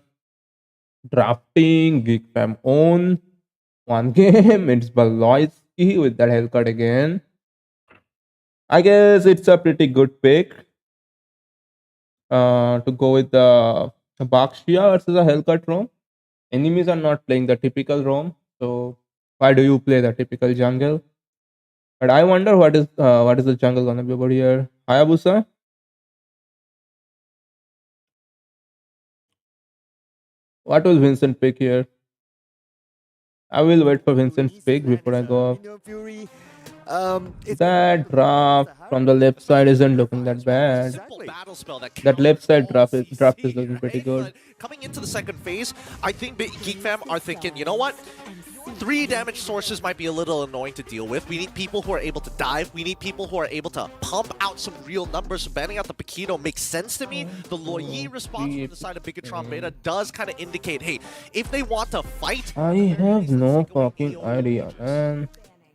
D: drafting Geek Fam on one game. It's Baloyski with that Hellcat again. I guess it's a pretty good pick. To go with the Bakshia versus a Hellcat ROM. Enemies are not playing the typical ROM, so why do you play the typical jungle? But I wonder what is the jungle gonna be over here? Hayabusa? What will Vincent pick here? I will wait for Vincent's pick before I go up. That draft from the left side isn't looking that bad. That left side draft is looking pretty good.
F: Coming into the second phase, I think Geek Fam are thinking, you know what? 3 damage sources might be a little annoying to deal with. We need people who are able to dive. We need people who are able to pump out some real numbers. So banning out the Paquito makes sense to me. The Loyi response from the side of Bigatron Beta does kind of indicate, hey, if they want to fight...
D: I have no fucking idea, man.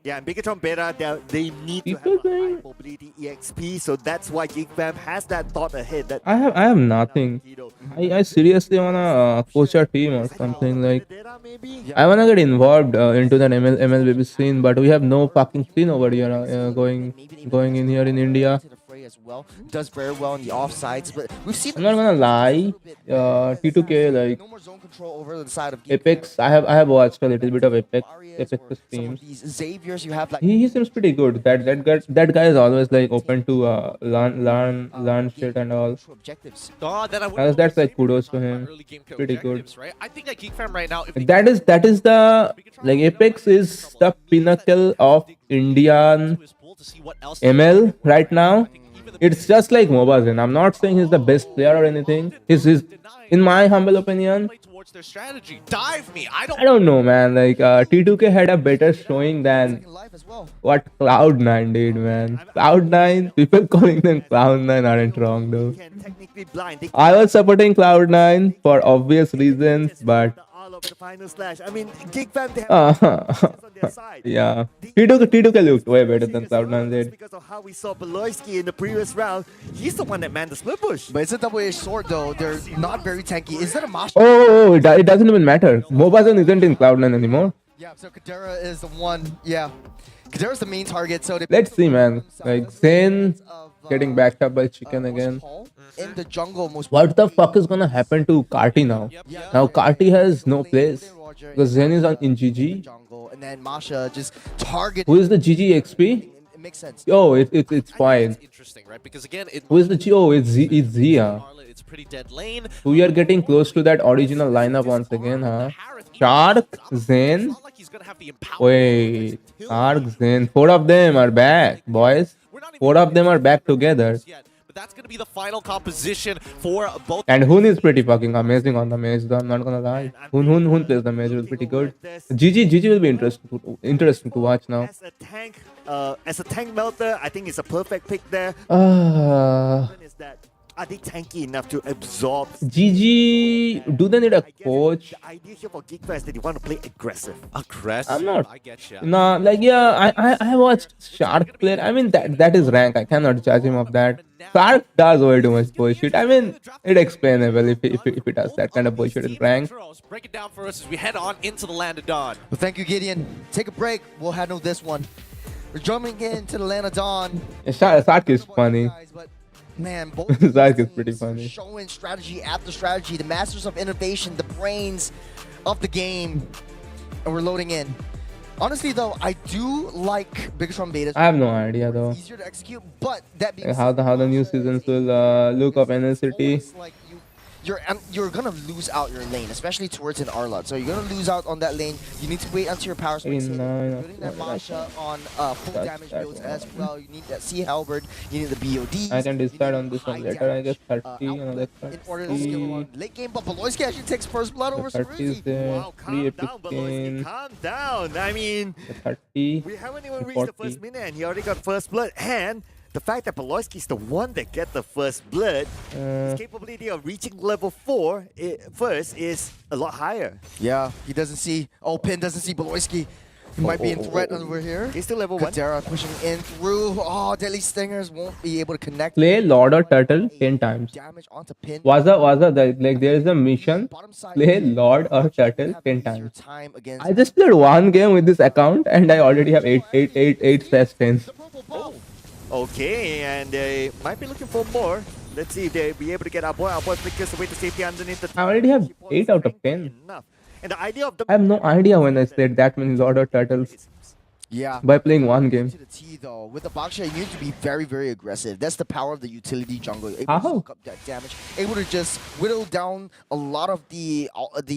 G: Yeah, and Bigatron Beta, they need to
D: People
G: have a high
D: think-
G: mobility EXP, so that's why Geek Fam has that thought ahead. That
D: I have nothing. I seriously wanna coach a team or something like. I wanna get involved into that MLBB scene, but we have no fucking scene over here going in here in India.
H: As well, does very well in the offsides, but we've seen.
D: I'm not gonna lie. T2K like
H: No more zone control over the side of
D: Apex. I have watched a little bit of Apex streams.
H: These Xaviers you have like
D: He seems pretty good. That guy is always like open to learn shit and all.
H: objectives.
F: then I would
D: That's like kudos to him.
F: early game
D: Pretty good.
F: objectives, right? I think that Geek Fam right now... If they
D: That is the like Apex is the pinnacle of Indian ML right now. It's just like MOBA. I'm not saying he's the best player or anything. He's in my humble opinion.
F: towards their strategy. Dive me. I
D: I don't know, man. Like T2K had a better showing than
H: Live as well.
D: what Cloud9 did, man. Cloud9, people calling them Cloud9 aren't wrong though.
G: can technically blind. They
D: I was supporting Cloud9 for obvious reasons, but
G: all of the final slash. I mean, Geek Fam, they have on their side.
D: yeah, T2K looked way better than Cloud9 did.
G: Because of how we saw Beloyski in the previous round, he's the one that manned the split push.
H: But it's a double-edged sword though. They're not very tanky. Is that a Mash?
D: Oh, it doesn't even matter. MOBA isn't in Cloud9 anymore.
H: Yeah, so Kadera is the one. Yeah, Kadera's the main target. So they
D: Let's see, man. Like Zen getting backed up by Chicken again.
H: in the jungle. Most
D: What the fuck is gonna happen to Karti now? Now Karti has no place because Zen is in GG.
H: jungle, and then Masha just target.
D: Who is the GG XP?
H: It makes sense.
D: Oh, it's fine.
F: interesting, right? Because again,
D: Who is the G? Oh, it's Zia.
F: It's a pretty dead lane.
D: We are getting close to that original lineup once again, huh? Shark, Zen.
F: Not like he's gonna have the empowerment.
D: Wait, Shark, Zen. 4 of them are back, boys. 4 of them are back together.
F: Yet, but that's gonna be the final composition for both.
D: And Hun is pretty fucking amazing on the mage, though. I'm not gonna lie. Hun plays the mage pretty good. GG will be interesting to watch now.
G: As a tank melter, I think it's a perfect pick there.
D: Uh,
G: Is that are they tanky enough to absorb?
D: GG, do they need a coach?
G: The idea here for GeekFam is that you want to play aggressive.
F: Aggressive.
D: I'm not.
F: I get you.
D: No, like yeah, I watched Shark play. I mean that is rank. I cannot judge him of that. Shark does way too much bullshit. I mean it's explainable if he does that kind of bullshit in rank.
F: Break it down for us as we head on into the land of Dawn.
H: Well, thank you, Gideon. Take a break. We'll handle this one. We're jumping into the land of Dawn.
D: Shark is funny.
H: Guys, but man, both
D: Shark is pretty
H: teams
D: funny.
H: showing strategy after strategy, the masters of innovation, the brains of the game, and we're loading in. Honestly, though, I do like Biggestrom betas.
D: I have no idea though
H: Easier to execute, but that being
D: how the new seasons will look of NCT.
H: almost like you're gonna lose out your lane, especially towards an Arlot. So you're gonna lose out on that lane. You need to wait until your power spikes hit.
D: 89,
H: Building that Masha on full
D: That's
H: damage
D: that
H: builds
D: one.
H: as well. You need that Sea Halberd. You need the BOD.
D: I can decide on this one later. I guess 30, another
H: In order to skill
D: 30.
H: on late game, but Beloyski actually takes first blood over
D: The 30 is
H: Saruzi.
D: there.
G: Wow,
D: 3
G: calm
D: epic
G: down, Beloyski,
D: skin.
G: calm down. I mean,
D: The 30.
G: we haven't even
D: The
G: reached the
D: 40.
G: first minute and he already got first blood. And the fact that Beloyski is the one that get the first blood, his capability of reaching level 4 first is a lot higher.
H: Yeah, he doesn't see. Oh, Pin doesn't see Beloyski. He might be in threat over here.
G: He's still level 1.
H: Kadera pushing in through. Oh, Deadly Stingers won't be able to connect.
D: Play Lord or Turtle 10 times.
H: Damage onto Pin.
D: Was like there is a mission.
H: Bottom side.
D: Play Lord or Turtle
H: Have
D: 10
H: easier
D: times.
H: time against
D: I just played one game with this account and I already have 8/10.
G: Okay, and they might be looking for more. Let's see if they'll be able to get our boy. Our boy flickers away to safety underneath the
D: I already have 8 out of 10.
G: Enough. And the idea of the
D: I have no idea when I played that many Lord or Turtles
H: Yeah.
D: by playing one game.
H: To the T though, with the Baksha, you need to be very, very aggressive. That's the power of the utility jungle. Able to
D: How?
H: soak up that damage, able to just whittle down a lot of the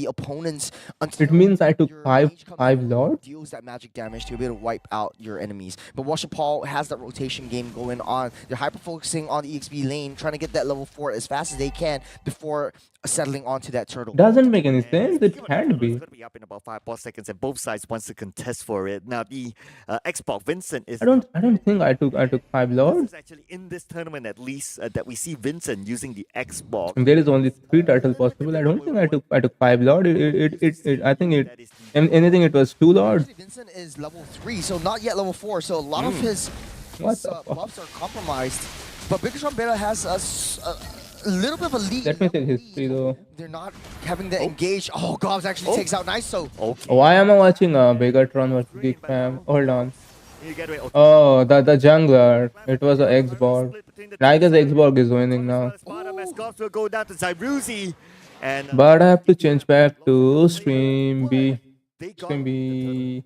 H: opponents until
D: It means I took
H: your
D: five
H: mage comes in,
D: Lords.
H: deals that magic damage to be able to wipe out your enemies. But Washapal has that rotation game going on. They're hyper focusing on the EXP lane, trying to get that level 4 as fast as they can before settling onto that turtle.
D: Doesn't make any sense. It can't be.
G: It's going to be up in about 5 more seconds, and both sides wants to contest for it. Now the Xbox Vincent is.
D: I don't think I took 5
G: This
D: Lords.
G: is actually in this tournament at least that we see Vincent using the Xbox.
D: And there is only 3 turtles possible. I don't think I took 5 Lord. I think anything it was 2 Lords.
H: Actually, Vincent is level 3, so not yet level 4. So a lot of his
D: What the fuck?
H: buffs are compromised. But Biggestrom Beta has a little bit of a lead.
D: Let me check history though.
H: They're not having to engage. Oh, Gobs actually takes out Nice. So
G: Okay.
D: Why am I watching Begatron versus Geek Fam? Hold on.
G: You get away. Okay.
D: Oh, the jungler. It was a Xborg. I guess Xborg is winning now.
G: Bottom as Gops will go down to Zyruzi. And
D: But I have to change back to stream B.
G: they got
D: Stream B.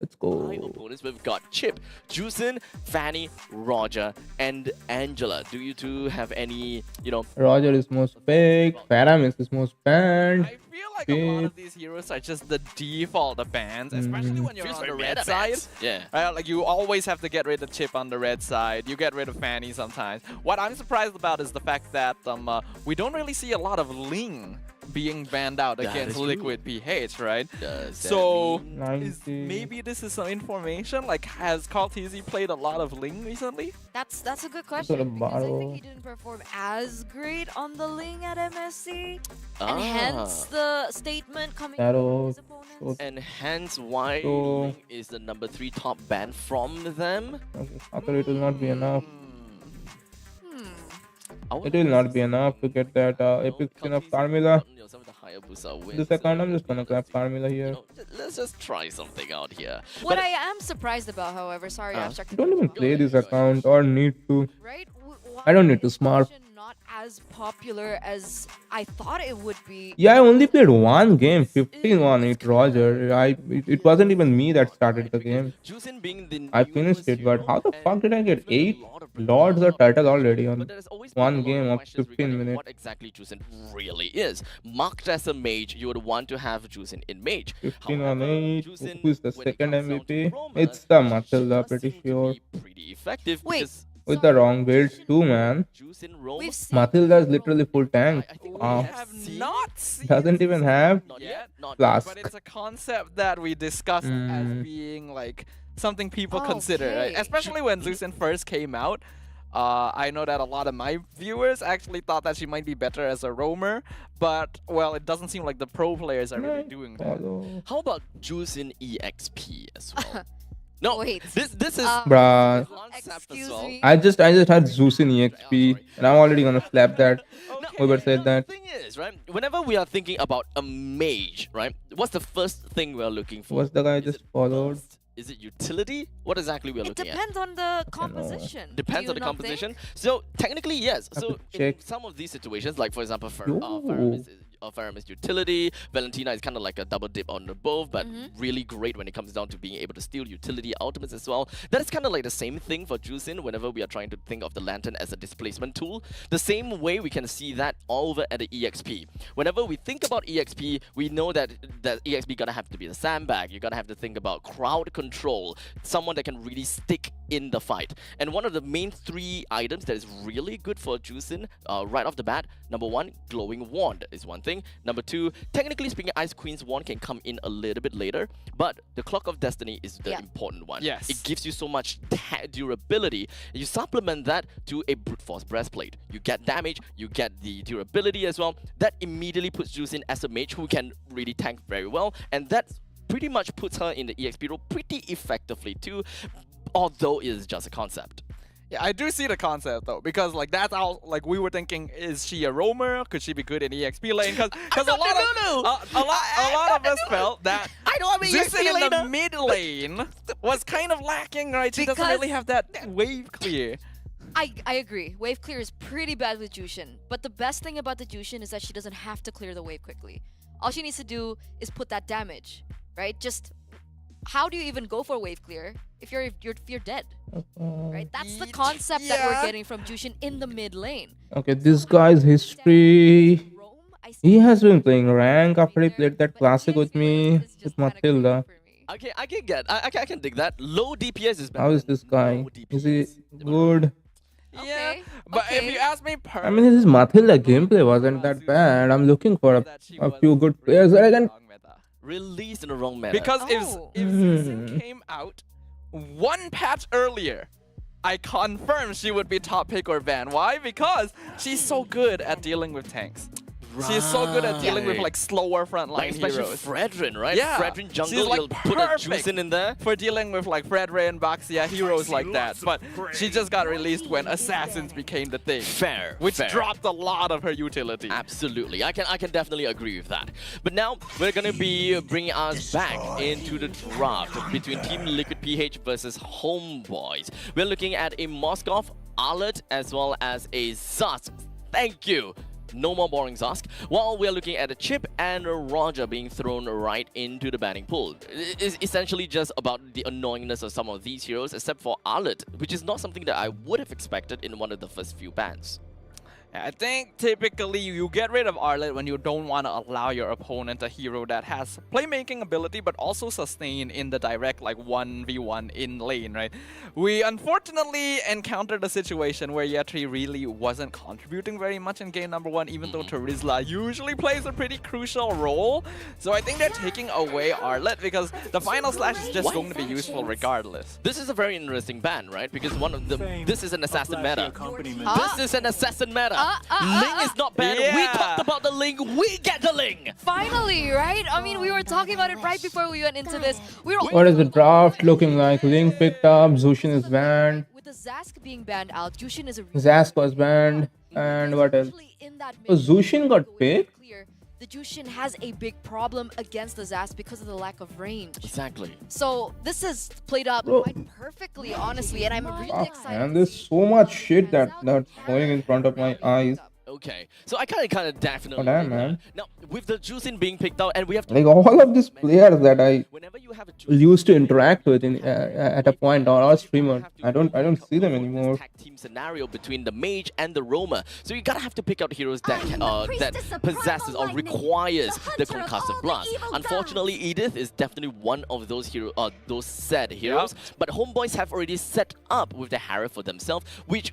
D: Let's go.
B: Opponents, we've got Chip, Juicin, Fanny, Roger, and Angela. Do you two have any,
D: Roger is most fake. Paramis is most banned.
C: I feel like a lot of these heroes are just the default bans, especially when you're
B: feels
C: on the
B: very
C: red
B: meta
C: side.
B: bans. Yeah.
C: Right, like you always have to get rid of Chip on the red side. You get rid of Fanny sometimes. What I'm surprised about is the fact that we don't really see a lot of Ling being banned out
B: That
C: against
B: is true.
C: Liquid PH, right?
B: Does that
C: So
B: mean-
D: 90.
C: maybe this is some information. Like, has Carl TZ played a lot of Ling recently?
E: That's a good
D: Sort
E: question
D: of
E: because I
D: borrow.
E: think he didn't perform as great on the Ling at MSC,
B: Ah.
E: and hence the statement coming
D: Shadow,
E: from his opponents.
B: And hence why
D: So-
B: Ling is the number 3 top ban from them?
D: Okay, I thought it will not be enough.
B: I would
D: It will not be enough to get that epic skin of Carmilla.
B: Some of the Hayabusa wins.
D: This account, I'm just gonna grab Carmilla here.
B: Let's just try something out here.
E: What
B: But-
E: I am surprised about, however, sorry, abstract.
D: Don't even play this account or need to.
E: Right?
D: I don't need to smart.
E: Not as popular as I thought it would be.
D: Yeah, I only played one game, 15 on it, Roger. It wasn't even me that started the game.
B: Juicin being the
D: I finished it, but how the
B: and
D: fuck did I get
B: with a
D: 8
B: lot of
D: Lords or Turtle already on
B: But there has always been a
D: one
B: lot
D: game of
B: questions
D: 15
B: regarding
D: minutes?
B: What exactly Juicin really is. Marked as a mage, you would want to have Juicin in mage.
D: 15 on
B: However,
D: 8.
B: Juicin,
D: Who is the
B: when it
D: second
B: comes down to
D: MVP?
B: promos,
D: It's the
B: he
D: Matilda,
B: does
D: pretty
B: seem to
D: sure.
B: be pretty effective
E: Wait,
B: because
D: With the wrong builds too, man.
B: Juicin roam
E: We've seen
D: Matilda is literally full tank.
B: I think we
D: Wow.
B: have
C: have
B: seen-
C: not seen
D: Doesn't even have
B: not yet, not
D: Flask.
C: But it's a concept that we discussed as being like something people consider, right?
E: Okay.
C: Especially when Zeus'in first came out. I know that a lot of my viewers actually thought that she might be better as a roamer, but well, it doesn't seem like the pro players are really doing that.
D: Follow.
B: How about Juice in EXP as well? No,
E: Wait.
B: this is
D: Bruh.
B: concept as
E: Excuse
B: well.
E: me.
D: I just had Zeus in EXP, and I'm already gonna slap that. Whoever said that.
B: The thing is, right, whenever we are thinking about a mage, right, what's the first thing we are looking for?
D: What's the guy
B: Is
D: just
B: it
D: followed?
B: burst? Is it utility? What exactly we are
E: It
B: looking at?
E: depends on the composition.
B: Depends
E: Do
B: on the
E: you not
B: composition.
E: think?
B: So technically, yes.
D: Have
B: So
D: to
B: in
D: check.
B: some of these situations, like for example,
D: Yo.
B: Pharym is utility. Valentina is kind of like a double dip on the both, but
E: Mm-hmm.
B: really great when it comes down to being able to steal utility ultimates as well. That is kind of like the same thing for Juicin whenever we are trying to think of the lantern as a displacement tool. The same way we can see that all over at the EXP. Whenever we think about EXP, we know that EXP gonna have to be the sandbag. You're gonna have to think about crowd control, someone that can really stick in the fight. And one of the main 3 items that is really good for Juicin right off the bat, number 1, glowing wand is one thing. Number 2, technically speaking, Ice Queen's wand can come in a little bit later, but the Clock of Destiny is the
E: Yeah.
B: important one.
C: Yes.
B: It gives you so much durability. You supplement that to a brute force breastplate. You get damage, you get the durability as well. That immediately puts Juicin as a mage who can really tank very well, and that pretty much puts her in the EXP role pretty effectively too, although it is just a concept.
C: Yeah, I do see the concept though, because like that's how like we were thinking, is she a roamer? Could she be good in EXP lane? Because a lot of us felt that
B: I know I'm a
C: Zeus
B: EXP
C: in the
B: laner.
C: mid lane was kind of lacking, right? She doesn't
E: Because-
C: really have that wave clear.
E: I agree. Wave clear is pretty bad with Jushin, but the best thing about the Jushin is that she doesn't have to clear the wave quickly. All she needs to do is put that damage, right? Just how do you even go for wave clear if you're dead, right? That's the concept that we're
C: Yeah.
E: getting from Jushin in the mid lane.
D: Okay, this guy's history.
E: Roam, I
D: He
E: see
D: has been
E: Roam
D: playing rank after he
E: there,
D: played that
E: but
D: classic with
E: EXP
D: me
E: is
D: with
E: just kinda crazy
D: Matilda.
E: for me.
B: I can dig that. Low DPS is better.
D: How is
B: than
D: this guy?
B: no
D: Is he
B: DPS.
D: good?
C: Yeah,
E: Okay,
C: but if
E: okay.
C: you ask me
D: I
C: personally,
D: mean, his Matilda gameplay wasn't that bad. I'm looking for a few good players that I can.
B: Released in the wrong manner.
C: Because
E: Oh.
C: if Zusin came out one patch earlier, I confirm she would be top pick or ban. Why? Because she's so good at dealing with tanks. She's so good at dealing with
B: Right.
C: like slower frontline
B: like especially
C: heroes.
B: Fredrin, right?
C: Yeah.
B: Fredrin jungle,
C: She's, like,
B: you'll put a
C: perfect.
B: Juicin in there.
C: For dealing with like Fredray and Baxia, heroes like that. But she just got released when Assassins became the thing.
B: Fair.
C: Which
B: fair.
C: dropped a lot of her utility.
B: Absolutely, I can definitely agree with that. But now we're gonna be bringing us back into the draft between Team Liquid PH versus Homeboys. We're looking at a Moskov, Arlet, as well as a Zusk. Thank you. No more boring Zusk. While we're looking at a Chip and a Roger being thrown right into the banning pool. It's essentially just about the annoyingness of some of these heroes, except for Arlet, which is not something that I would have expected in one of the first few bans.
C: I think typically you get rid of Arlet when you don't want to allow your opponent a hero that has playmaking ability but also sustain in the direct like 1v1 in lane, right? We unfortunately encountered a situation where Yetri really wasn't contributing very much in game number 1, even though Terizla usually plays a pretty crucial role. So I think they're taking away Arlet because the final slash is just going to be useful regardless.
B: This is a very interesting ban, right? Because one of the this is an assassin meta.
E: Huh?
B: This is an assassin meta. Ling is not bad. We
C: Yeah.
B: talked about the Ling. We get the Ling.
E: Finally, right? I mean, we were talking about it right before we went into this. We were
D: What is the draft looking like? Link picked up, Zushin is banned,
E: With the Zask being banned out, Jushin is a
D: Zask was banned, and what else?
E: Especially in that
D: Oh,
E: mid-
D: Zushin got
E: going
D: picked?
E: clear, the Jushin has a big problem against the Zask because of the lack of range.
B: Exactly.
E: So this has played out
D: Bro.
E: quite perfectly, honestly, and I'm really
D: Ah,
E: excited.
D: man,
E: to
D: there's
E: see
D: so much
E: how
D: shit
E: it
D: that's
E: pans out.
D: going in front of my eyes.
B: Okay. So I kind of definitely.
D: Oh, damn,
B: agree with
D: man.
B: that. Now with the Juicin being picked out, and we have to
D: Like all of these players that I
B: whenever you have a Juicin
D: used to interact with in at a point or streamer, I don't see them
B: avoid this
D: anymore.
B: Tag team scenario between the mage and the roamer. So you gotta have to pick out heroes that that possesses or requires the concussive blast. Unfortunately, Edith is definitely one of those those said heroes. But Homeboys have already set up with the Harrow for themselves, which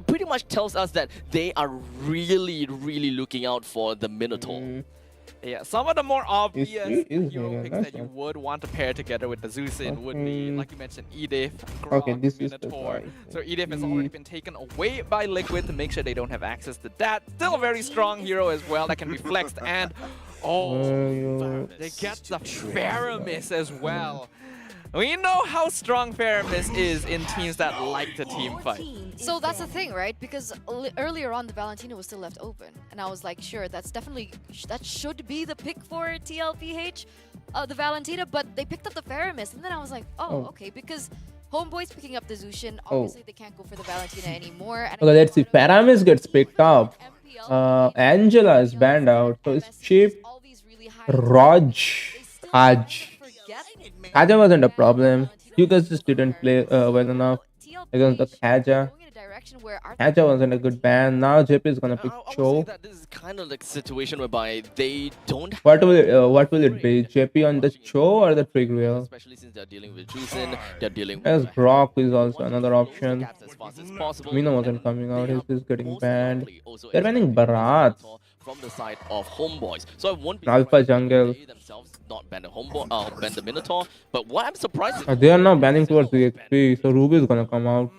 B: pretty much tells us that they are really looking out for the Minotaur.
C: Yeah, some of the more obvious
D: three is
C: hero
D: here,
C: picks
D: nice
C: that you
D: one.
C: would want to pair together with the Zusin would be,
D: Okay.
C: like you mentioned, Edith,
D: Okay,
C: Grok,
D: this is the
C: Minotaur.
D: guy.
C: So Edith has already been taken away by Liquid to make sure they don't have access to that. Still a very strong hero as well that can be flexed and they get the Faramis as well. We know how strong Faramis is in teams that like to team fight.
E: So that's the thing, right? Because earlier on, the Valentina was still left open. And I was like, sure, that's definitely, that should be the pick for TLPH, the Valentina. But they picked up the Faramis. And then I was like, oh, okay. Because Homeboy's picking up the Zushin. Obviously, they can't go for the Valentina anymore. And
D: Okay, let's see. Paramis gets picked up.
E: MPL,
D: Angela is banned out. So it's cheap.
E: all these really high
D: Raj. Haj. Kaja wasn't a problem. You guys just didn't play well enough against the Kaja. Kaja wasn't a good ban. Now JP is gonna pick
B: I would say
D: Cho.
B: that this is kind of like a situation whereby they don't
D: What will it be? JP on the Cho or the Trig Wheel?
B: especially since they're dealing with Jusin, they're dealing
D: As
B: with
D: Grok is also another option.
B: gaps as fast as possible.
D: Mino wasn't
B: and
D: coming out.
B: they
D: He's
B: are
D: just getting
B: most
D: banned.
B: likely also
D: They're banning
B: expecting
D: Bharat.
B: from the side of Homeboys. So I won't be
D: Alpha
B: surprised if
D: Jungle.
B: they themselves not ban the Homeboy, ban the Minotaur. But what I'm surprised is
D: They are now banning towards the XP, so Ruby is gonna come out.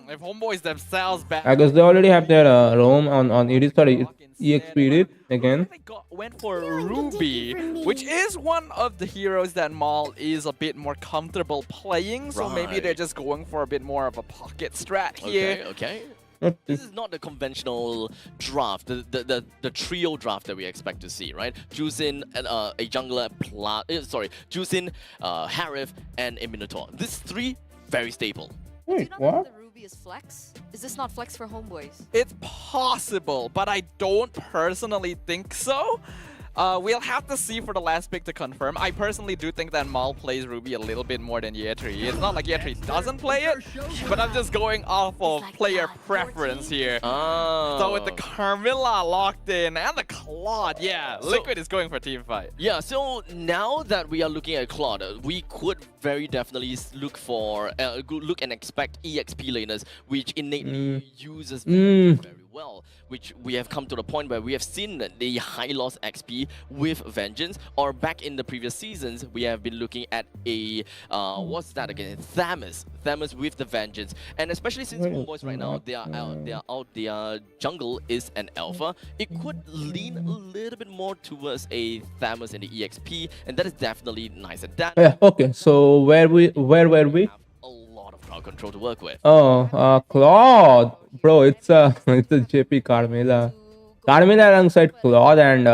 C: If Homeboys themselves ban,
D: I guess they already have their roam on ED. Sorry, EXP it again.
C: They went for Ruby, which is one of the heroes that Maul is a bit more comfortable playing. So maybe they're
B: Right.
C: just going for a bit more of a pocket strat here.
B: okay.
D: Not
B: This
D: this.
B: is not the conventional draft, the trio draft that we expect to see, right? Jusin, a jungler, Jusin, Harith, and a Minotaur. This three, very stable.
E: Do you
D: Wait,
E: not
D: what?
E: think the Ruby is flex? Is this not flex for Homeboys?
C: It's possible, but I don't personally think so. We'll have to see for the last pick to confirm. I personally do think that Maul plays Ruby a little bit more than Yetri. It's not like Yetri doesn't play it, but I'm just going off of player preference here. So with the Carmilla locked in and the Claude, yeah, Liquid is going for team fight.
B: Yeah, so now that we are looking at Claude, we could very definitely look for, look and expect EXP laners, which innately uses very well, which we have come to the point where we have seen the high loss XP with Vengeance, or back in the previous seasons, we have been looking at a, what's that again? Thamus with the Vengeance, and especially since Homeboys right now, their jungle is an alpha, it could lean a little bit more towards a Thamus and the EXP, and that is definitely nice. And that
D: Yeah. Okay. So where were we?
B: have a lot of crowd control to work with.
D: Oh, Claude, bro. It's a JP Carmilla. Carmilla alongside Claude and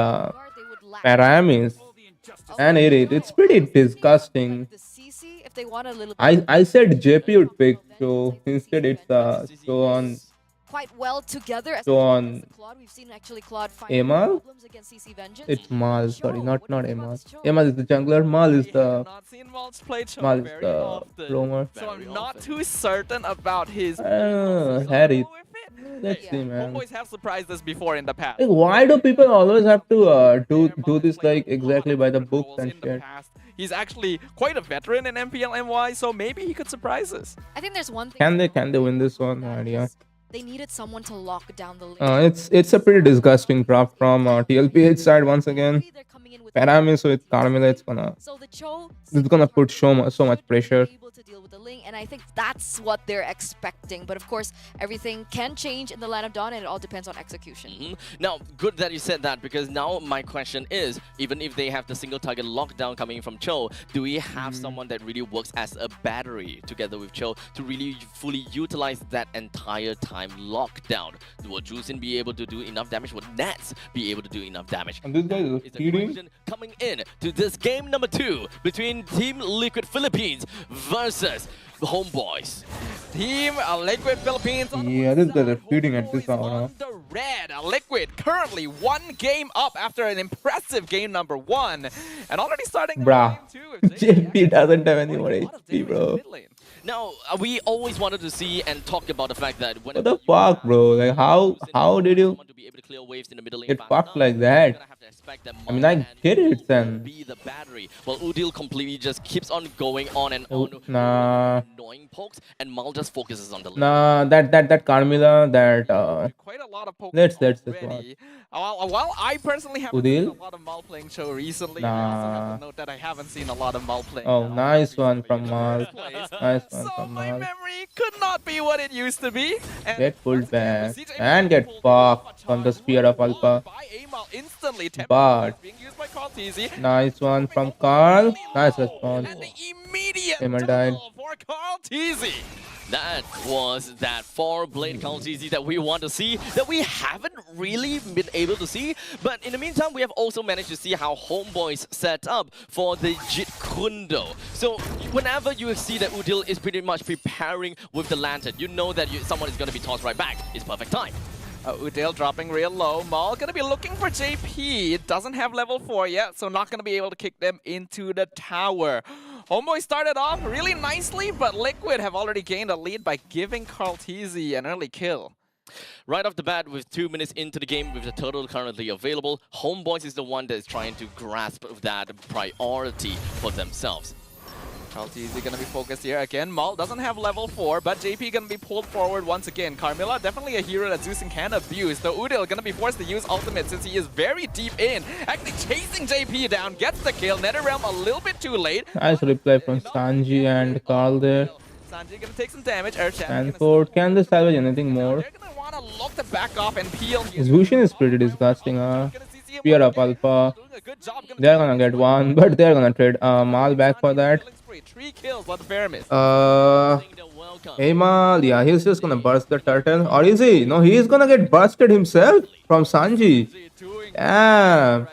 D: Paramis and Irid. It's pretty disgusting.
E: The CC, if they want a little
D: I said JP would pick Cho. Instead, it's Cho on
E: quite well together. As
D: Cho on
E: Claude, we've seen actually Claude find
D: Emal?
E: problems against CC Vengeance.
D: It's Mal. Sorry,
E: Cho,
D: not
E: what do you think
D: Emal.
E: about Cho?
D: Emal is the jungler. Mal is the
C: Not seen Mal's play Cho
D: Mal is
C: very
D: the
C: often.
D: roamer.
C: So I'm not too certain about his
D: Harry.
C: with it.
D: Let's see, man.
C: Homeboys have surprised us before in the past.
D: Like, why do people always have to do this like exactly by the books and
C: In the
D: shit?
C: past. He's actually quite a veteran in MPL MY, so maybe he could surprise us.
E: I think there's one thing.
D: Can they win this one? No idea.
E: They needed someone to lock down the lane.
D: It's a pretty disgusting draft from TLPH side once again.
E: Maybe they're coming in with
D: Paramis with Carmilla, it's
E: so the Cho
D: gonna put so much pressure.
E: should be able to deal with the Ling, and I think that's what they're expecting. But of course, everything can change in the Land of Dawn, and it all depends on execution.
B: Now, good that you said that, because now my question is, even if they have the single target lockdown coming from Cho, do we have someone that really works as a battery together with Cho to really fully utilize that entire time lockdown? Will Jusin be able to do enough damage? Will Nats be able to do enough damage?
D: And this guy is
B: Is the
D: feeding.
B: question coming in to this game number 2 between Team Liquid Philippines versus the Homeboys.
C: Team Liquid Philippines. On the
D: Yeah,
C: one
D: this guys
C: side,
D: are feeding at this
C: Homeboys
D: hour, huh?
C: on the red. Liquid currently 1 game up after an impressive game number 1, and already starting
D: Bruh.
C: game 2.
D: JP doesn't have any more HP, bro.
B: Now, we always wanted to see and talk about the fact that when
D: What the fuck, bro? Like, how did you
B: to be able to clear waves in the middle lane
D: get
B: fast
D: fucked
B: enough,
D: like
B: you're
D: that?
B: gonna have to expect that
D: I mean,
B: Mal
D: I
B: and
D: get it,
B: will
D: then.
B: be the battery. While Udil completely just keeps on going on and
D: Oh,
B: on,
D: nah.
B: annoying pokes, and Mal just focuses on the lane.
D: Nah, that Carmilla, that
C: Quite a lot of pokes
D: let's just watch.
C: already. Well, I personally haven't
D: Udil?
C: seen a lot of Mal playing show recently. And I also have
D: Nah.
C: to note that I haven't seen a lot of Mal playing.
D: Oh, nice one from Mal.
C: Place.
D: Nice one
C: So
D: from
C: my
D: Mal.
C: memory could not be what it used to be. And
D: Get pulled
C: once again,
D: back
C: we see
D: and
C: JP
D: get
C: pulled
D: fucked
C: off a
D: from the
C: charge.
D: sphere of
C: One
D: Alpha.
C: by Amal instantly.
D: But
C: Being used by Carl TZ.
D: nice one from Carl. Nice response.
C: And the immediate
D: Amal died.
C: double for Carl TZ.
B: That was that 4-blade Carl TZ that we want to see, that we haven't really been able to see. But in the meantime, we have also managed to see how Homeboys set up for the Jit Kundo. So whenever you see that Udil is pretty much preparing with the lantern, you know that someone is going to be tossed right back. It's perfect time.
C: Udale dropping real low. Maul gonna be looking for JP. It doesn't have level 4 yet, so not gonna be able to kick them into the tower. Homeboy started off really nicely, but Liquid have already gained a lead by giving Carl TZ an early kill.
B: Right off the bat, with 2 minutes into the game, with the turtle currently available, Homeboys is the one that is trying to grasp that priority for themselves.
C: Carl TZ gonna be focused here again. Maul doesn't have level 4, but JP gonna be pulled forward once again. Carmilla, definitely a hero that Zeus can abuse. Though Udil gonna be forced to use ultimate since he is very deep in. Actually chasing JP down, gets the kill. NetherRealm a little bit too late.
D: Nice reply from Sanji and Carl there.
C: Sanji gonna take some damage. Earthshadow gonna
D: Stanford, can they salvage anything more?
C: They're gonna wanna look to back off and peel.
D: His Lucian is pretty disgusting, Spear up Alpha. They're gonna get one, but they're gonna trade Mal back for that.
C: 3 kills, what the Pyramid.
D: Amal, yeah, he's just gonna burst the turtle. Or is he? No, he's gonna get bursted himself from Sanji. Damn.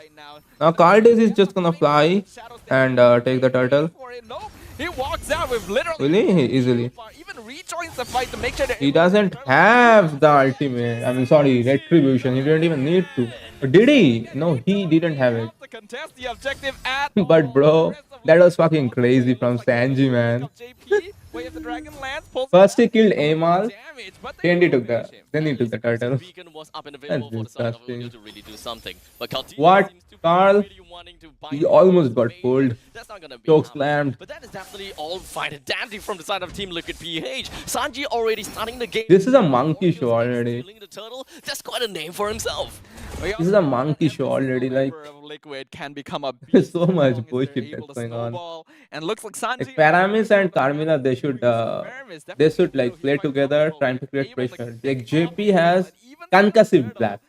D: Now Cardiz is just gonna fly and take the turtle.
C: No, he walks out with literally
D: Really? Easily.
C: even rejoins the fight to make sure that
D: He doesn't have the ultimate. I mean, sorry, retribution. He didn't even need to. Or did he? No, he didn't have it.
C: to contest the objective at
D: But bro, that was fucking crazy from Sanji, man.
C: JP, way of the Dragon Lance, pulls
D: First he killed Amal,
C: damage, but
D: then he took the turtle.
B: Beacon was up and available for the side of
D: disgusting.
B: Udil to really do something. But Kalti
D: What?
B: seems to be
D: Carl?
B: really wanting to bite
D: He almost got
B: the
D: pulled.
B: That's not gonna be
D: Choke
B: enough.
D: slammed.
B: But that is definitely all fine and dandy from the side of Team Liquid PH. Sanji already starting the game.
D: This is a monkey show already.
B: Killing the turtle. That's quite a name for himself.
D: This is a monkey show already. Like,
C: Liquid can become a
D: there's so
C: beast
D: much
C: as long as
D: bullshit
C: they're
D: that's
C: able to
D: going on.
C: snowball. And looks like Sanji
D: Like Paramis and Carmilla, they should like play together, trying to create pressure. Like JP has concussive blast.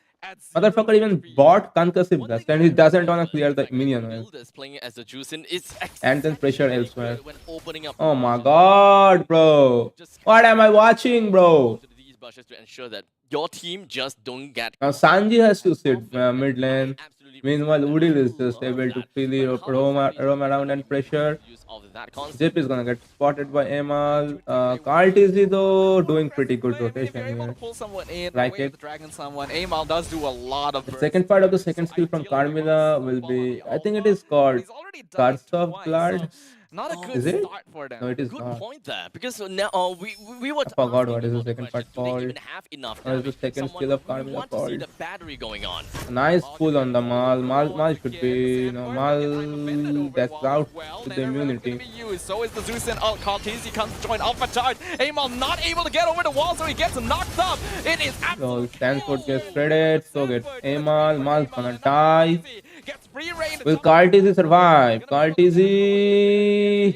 D: Motherfucker even bought concussive blast and he doesn't wanna clear the minion well.
B: Builders playing as the Juicin is
D: And then pressure elsewhere.
B: when opening up.
D: Oh my god, bro. What am I watching, bro?
B: These bushes to ensure that your team just don't get.
D: Now Sanji has to sit mid lane.
B: Absolutely
D: Meanwhile, Udil is just able to freely roam around and pressure.
B: use of that concept.
D: Zip is gonna get spotted by Amal. Carl TZ though doing pretty good rotation
C: able to
D: here.
C: pull someone in,
D: Like
C: away
D: it.
C: with the Dragon someone. Amal does do a lot of
D: The
C: burst.
D: second part of the second skill from Carmilla will be, I think it is called
C: He's already done it
D: Curse of
C: twice,
D: Blood.
C: so not a good
D: Is it?
C: start for them.
D: No, it is
B: Good
D: not.
B: point there, because now we were.
D: I forgot
B: asking
D: what is the
B: about
D: second part
B: question, do they
D: called.
B: even have enough
D: What is the
B: damage?
D: second
B: Someone
D: skill of
B: we
D: Carmilla
B: want to see
D: called?
B: the battery going on.
D: Nice pull on the Mal. Mal should be, Mal that's out with the immunity.
C: So is the Zeus and Carl TZ comes to join Alpha Charge. Amal not able to get over the wall, so he gets knocked up. It is
D: So
C: absolute
D: Stanford gets
C: kill.
D: shredded, so gets Amal. Mal's gonna die.
C: Gets free reign.
D: Will Carl TZ survive? Carl TZ,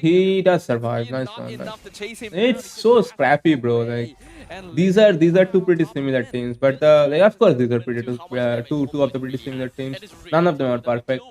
D: he does survive. Nice
C: Not
D: one. Nice.
C: enough to chase him.
D: It's so scrappy, bro. Like
C: And
D: these are two pretty similar teams, but like of course these are pretty two of the pretty similar teams. None of them are perfect.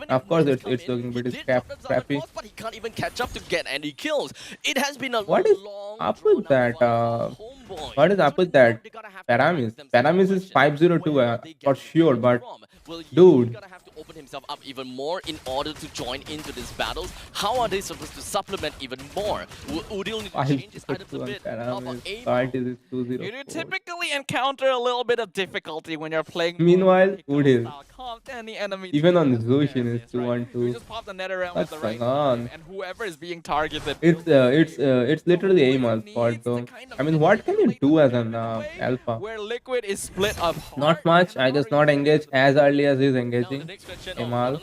D: Of course, it's looking pretty scrappy.
B: But he can't even catch up to get any kills. It has been a
D: What is
B: long
D: up with that?
B: Homeboy.
D: What is up with that?
B: They're gonna have to
D: Paramis.
B: ask themselves
D: Paramis is
B: the question,
D: 502
B: where are they
D: for
B: getting
D: sure,
B: it
D: but
B: from? Well,
D: dude,
B: gonna have to open himself up even more in order to join into these battles. How are they supposed to supplement even more? Udil need to change his items a bit. How about
D: Cart
B: Aim?
D: is
C: You do
D: 204.
C: typically encounter a little bit of difficulty when you're playing.
D: Meanwhile,
C: Pickle
D: Udil,
C: style comp, and the enemy
D: even
C: team
D: on
C: is
D: Zushin
C: there.
D: is
C: That's right.
D: 2-1-2.
C: You just pop the nether realm
D: What's
C: with the right
D: going on?
C: time, and whoever is being targeted.
D: It's literally Aim's fault though. I mean, what can you do as an alpha?
C: Where Liquid is split up.
D: Not much. I guess not engage as early as he's engaging. Amal.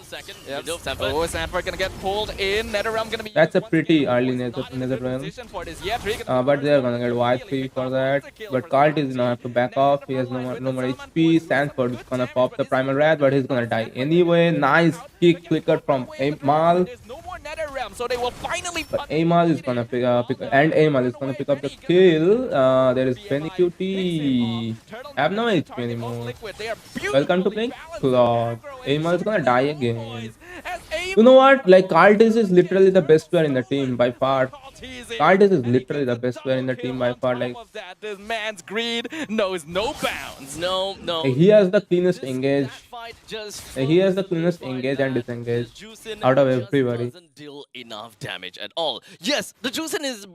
C: Yep. Oh, Sanford gonna get pulled in. Nether realm gonna be.
D: That's a
C: used once
D: pretty
C: again.
D: early
C: Not in
D: nether
C: good
D: realm.
C: position for this yet. Three gonna
D: But they're gonna get Y3 for that. But Cart is gonna have to back off. He has no more HP. Sanford is gonna pop the primal wrath, but he's gonna die anyway. Nice kick flicker from Amal.
C: There's no more nether realm, so they will finally.
D: But Amal is gonna pick up the kill. There is Penny QT. I have no HP anymore. Welcome to playing Claude. Amal is gonna die again. You know what? Like, Cartis is literally the best player in the team by far. Cartis is literally the best player in the team by far. Like,
C: This man's greed knows no bounds.
B: No.
D: he has the cleanest engage.
B: Fight just
D: He has the
B: focus
D: cleanest
B: by
D: engage and
B: that.
D: disengage
B: The Juicin
D: out of
B: just
D: everybody.
B: doesn't deal enough damage at all. Yes, the Juicin is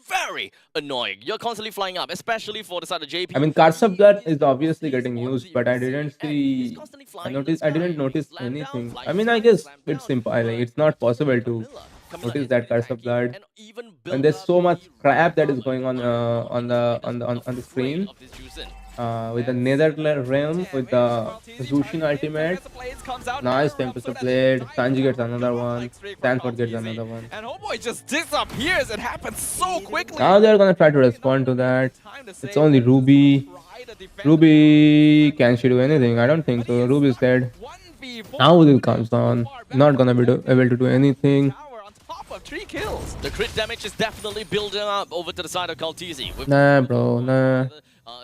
B: very annoying. You're constantly flying up, especially for the side of JP.
D: I mean, Curse of Blood is obviously getting used, but I didn't see. I didn't notice anything. I mean, I guess it's simple. Like, it's not possible to notice that Curse of Blood. And there's so much crap that is going on the screen. With the Nether Realm, with the Zushin ultimate. Nice Tempest Blade. Sanji gets another one. Stanford gets another one.
C: And Homeboy just disappears. It happens so quickly.
D: Now they're gonna try to respond to that. It's only Ruby. Ruby, can she do anything? I don't think so. Ruby's dead. Now Udil comes on. Not gonna be able to do anything.
C: Of 3 kills.
B: The crit damage is definitely building up over to the side of Kaltizi.
D: Nah, bro, nah.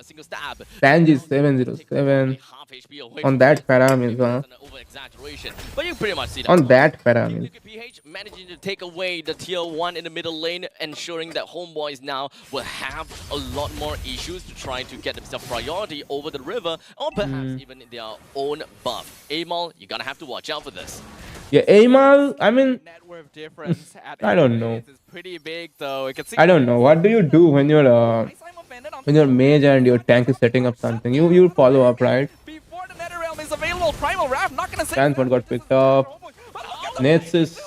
B: Single stab.
D: Sanji 707.
B: Half HP away
D: On
B: from
D: that
B: it.
D: parameter.
B: An over-exaggeration. But you pretty much see that.
D: On that parameter.
B: PH managing to take away the tier 1 in the middle lane, ensuring that Homeboys now will have a lot more issues to try to get themselves priority over the river, or perhaps even in their own buff. Amal, you're gonna have to watch out for this.
D: Yeah, Amal, I mean,
C: Net worth difference at
D: I don't know.
C: It's pretty big though.
D: I don't know. What do you do when your mage and your tank is setting up something? You follow up, right?
C: Before the nether realm is available, Primal Wrath not gonna say.
D: Stanford got picked up. Nets is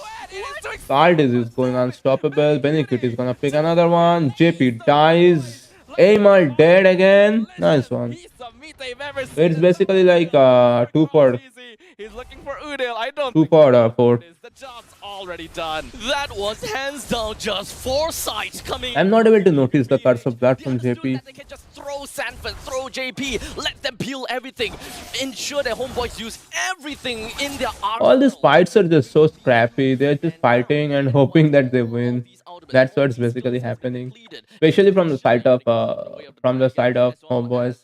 D: Card is going unstoppable. Benekut is gonna pick another one. JP dies. Amal dead again. Nice one. It's basically like 2 for
C: He's looking for Udil. I don't
D: 2 for 4.
C: the job's already done.
B: That was hands down just foresight coming.
D: I'm not able to notice the Curse of Blood from JP.
B: They can just throw Sanford, throw JP, let them peel everything, ensure their Homeboys use everything in their arsenal.
D: All these fights are just so scrappy. They're just fighting and hoping that they win. That's what's basically happening, especially from the side of Homeboys.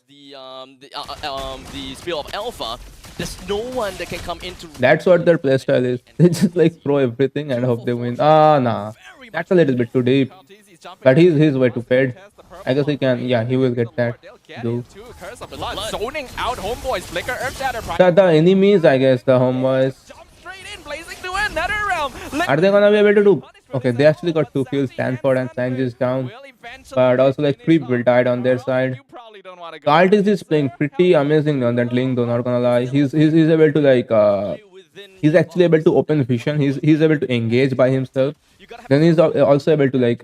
B: The Spear of Alpha. There's no one that can come into.
D: That's what their playstyle is. They just like throw everything and hope they win. Ah, nah, that's a little bit too deep. But he's way too fed. I guess he can. Yeah, he will get that. Do.
C: Zoning out Homeboys, Flicker, Earth Shatter,
D: The enemies, I guess, the Homeboys.
C: jump straight in, blazing to win, Nether Realm.
D: Are they gonna be able to do? Okay, they actually got 2 kills. Stanford and Sanji is down. But also like 3 people died on their side. Cartis is playing pretty amazing on that link though, not gonna lie. He's able to like he's actually able to open vision. He's able to engage by himself. Then he's also able to like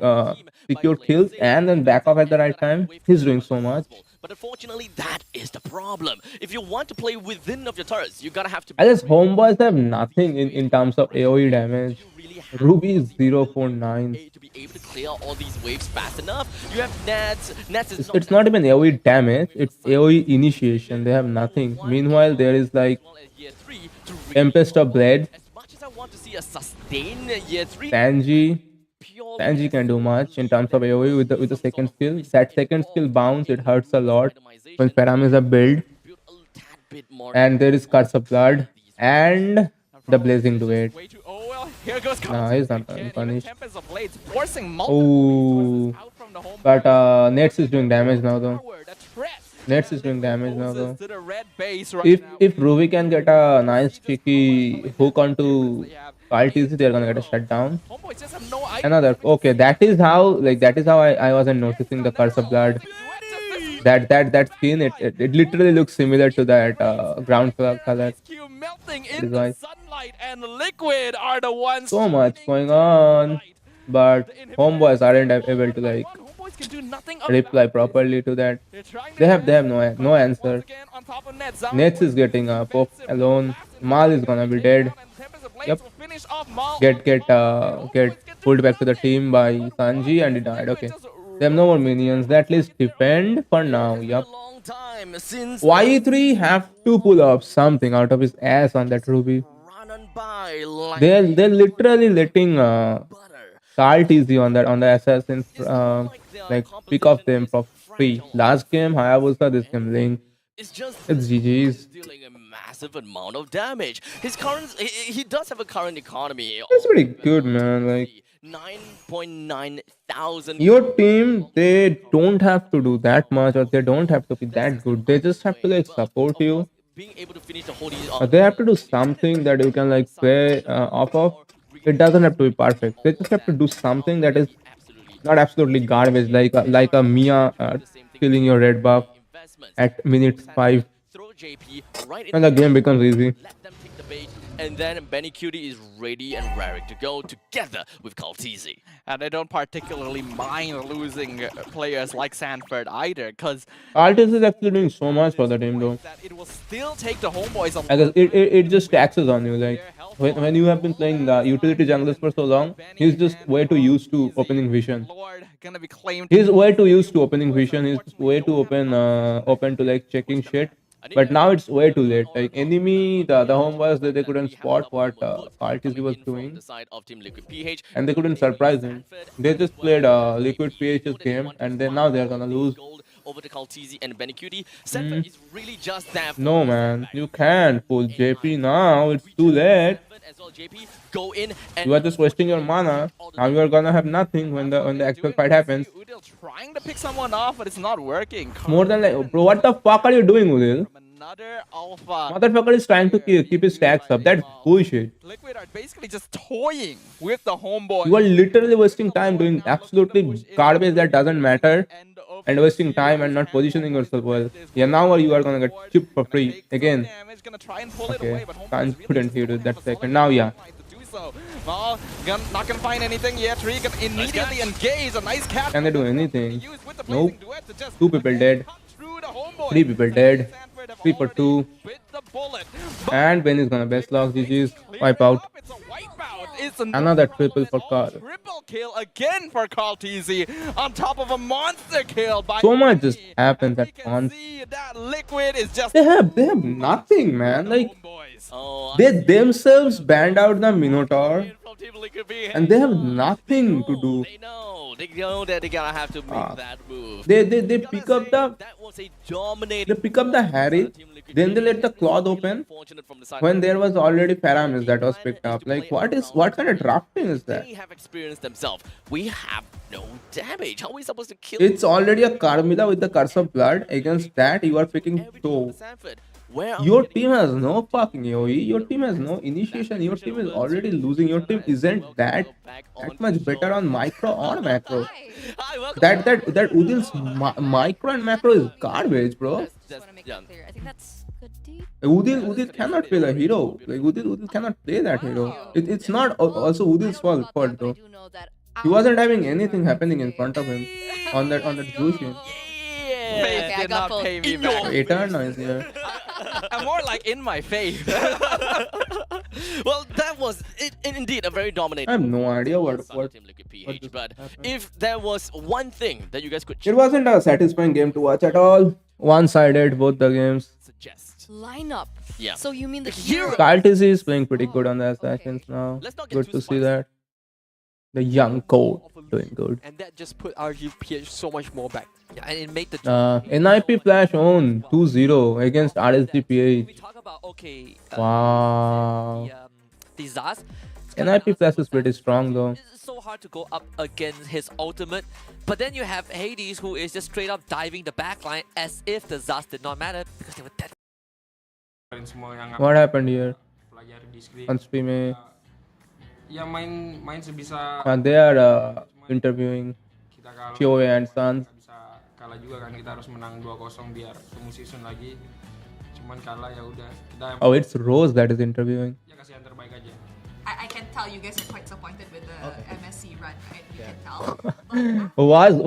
D: secure kills and then back off at the right time. He's doing so much.
B: But unfortunately, that is the problem. If you want to play within of your turrets, you gotta have to.
D: I guess Homeboys have nothing in terms of AoE damage. Ruby is 049.
B: To be able to clear all these waves fast enough, you have Nats. Nats is
D: It's not even AoE damage, it's AoE initiation. They have nothing. Meanwhile, there is like Tempest of Blade.
B: As much as I want to see a sustained year 3,
D: Sanji can do much in terms of AoE with the second skill. That second skill bounce, it hurts a lot when Param is a build. And there is Curse of Blood and the Blazing Duet. No, he's not punished. Oh, but Nets is doing damage now though. Nets is doing damage now though.
C: To the red base right now.
D: If Ruby can get a nice cheeky hook onto Kyle TC, they're gonna get a shutdown.
C: Homeboys just have no idea.
D: Another okay, that is how I wasn't noticing the curse of blood. That skin it literally looks similar to that ground color.
C: Q melting
D: That
C: in
D: is
C: the
D: why.
C: sunlight, and Liquid are the ones.
D: So much
C: shining
D: going on,
C: light.
D: but
C: The inhibitor
D: homeboys
C: is
D: aren't
C: still
D: able to like
C: Homeboys can do nothing
D: reply
C: about it.
D: properly to that.
C: They're trying
D: They
C: their
D: have
C: best.
D: no
C: Once
D: answer.
C: again on top of Nets. Zhao
D: Nets is getting Pop alone. Mal is gonna be dead. Yep. Get pulled back to the team by Sanji, and he died. Okay. They have no more minions. They at least defend for now. Yep.
B: Long time since
D: Y3 have to pull up something out of his ass on that Ruby.
B: run on by like
D: They're literally letting
B: butter.
D: Carl TZ on the assassins like pick off them for free. Last game Hayabusa, this game Link.
B: It's just
D: It's GG's.
B: dealing a massive amount of damage. His current he does have a current economy.
D: It's pretty good, man. Like
B: 9.9 thousand.
D: your team, they don't have to do that much, or they don't have to be that good. They just have to like support you.
B: Being able to finish the whole
D: They have to do something that you can like play off of. It doesn't have to be perfect. They just have to do something that is not absolutely garbage, like a Mia killing your red buff at minute 5,
B: Throw JP right
D: and the game becomes easy.
B: let them take the bait, and then Benny Cutie is ready and raring to go together with Kaltizi.
C: And they don't particularly mind losing players like Sanford either, because
D: Altis is actually doing so much for the team though.
C: that it will still take the homeboys a
D: I guess it just taxes on you. Like when you have been playing the utility junglers for so long, he's just way too used to opening vision.
C: Lord gonna be claimed.
D: He's way too used to opening vision. He's just way too open to like checking shit. But now it's way too late. Like enemy, the home was that they couldn't spot what Altis was doing,
B: The side of Team Liquid PH.
D: and they couldn't surprise him. They just played Liquid PH's game, and then now they're gonna lose.
B: Gold over to Kaltizi and Benny Cutie. Sanford is really just that.
D: No man, you can't pull JP now. It's too late.
B: As well, JP, go in and
D: You are just wasting your mana. Now you are gonna have nothing when the actual fight happens.
C: Udil trying to pick someone off, but it's not working.
D: More than like, bro, what the fuck are you doing, Udil?
C: Another alpha.
D: Motherfucker is trying to keep his stacks up. That's bullshit.
C: Liquid are basically just toying with the homeboy.
D: You are literally wasting time doing absolutely garbage that doesn't matter, and wasting time and not positioning yourself well. Yeah, now you are gonna get chipped for free again.
C: Gonna try and pull it
D: Okay,
C: away, but Homeboy
D: Sanj
C: is really
D: couldn't hit
C: slow
D: it that
C: enough
D: second.
C: as
D: Now,
C: well
D: yeah.
C: to do so. Well, not gonna find anything yet. Tree gonna immediately engage. A nice catch.
D: Can they do anything?
C: Used with the
D: Nope.
C: blazing duet to just
D: 2 people dead.
C: cut through the homeboy.
D: 3 people dead.
C: Sanford have
D: 3 for
C: already
D: 2.
C: bit the bullet.
D: And Ben is gonna best log. GG's. Wipe out.
C: It's a wipeout. It's
D: Another triple for Carl.
C: Triple kill again for Carl TZ on top of a monster kill by
D: So much just
C: Uni.
D: happens
C: We
D: at
C: can
D: once.
C: see that Liquid is just
D: They have nothing, man. Like
C: homeboys.
B: oh,
D: they themselves banned out the Minotaur,
B: from Team Liquid PH.
D: and they have nothing to do.
B: They know that they gotta have to make
D: Ah.
B: that move.
D: They pick up the
B: That was a dominating.
D: they pick up the Harry, then they let the cloth open
B: Fortunate from the side.
D: when there was already Paramis that was picked up. Like what kind of drafting is that?
B: They have experienced themselves. We have no damage. How are we supposed to kill?
D: It's already a Carmilla with the curse of blood. Against that, you are picking
B: everything from the
D: two.
B: Sanford. Where are
D: Your
B: we?
D: team has no fucking AoE. Your team has no initiation. Your team is already losing. Your team isn't that much better on micro or macro.
B: Hi, welcome.
D: That Udil's micro and macro is garbage, bro.
E: Just want to make it clear. I think that's good deed.
D: Udil cannot play the hero. Like Udil cannot play that hero. It's not also Udil's fault though. He wasn't having anything happening in front of him on that Zushin.
B: Yeah.
C: Faith
E: Okay, I
C: did
E: got
C: not
E: both.
C: pay me
B: In your
C: back.
D: Eternal is here.
C: I'm more like in my faith.
B: Well, that was indeed a very dominating.
D: I have no idea what
B: Team Liquid PH,
D: what just
B: but
D: happened.
B: if there was one thing that you guys could
D: It wasn't a satisfying game to watch at all. One-sided, both the games.
B: suggest,
E: Lineup.
B: yeah.
E: So you mean the
B: hero.
E: hero?
D: Kyle TC is playing pretty good on the Assassins now.
B: Let's not get
D: Good
B: too
D: to see
B: spicy.
D: that. The young code doing good.
I: And that just put RGPH so much more back. Yeah, and it made the
D: NIP Flash on 2-0 against
I: we
D: RSGPH.
I: talk about okay
D: Wow.
I: the Zaz.
D: NIP Plus is pretty strong though.
I: It's so hard to go up against his ultimate. But then you have Hades, who is just straight up diving the backline as if the Zas did not matter because they were dead.
D: What happened here
J: pelajari di screen
D: on stream?
J: ya main sebisa
D: They are interviewing
J: kita kalah
D: Chioe and Sans.
J: nggak bisa kalah juga kan, kita harus menang 2-0 biar temu season lagi, cuman kalah ya udah kita
D: Oh, it's Rose that is interviewing.
J: ya kasih yang terbaik aja.
K: I can tell you guys are quite disappointed with the MSC run, right? You can tell.
D: Was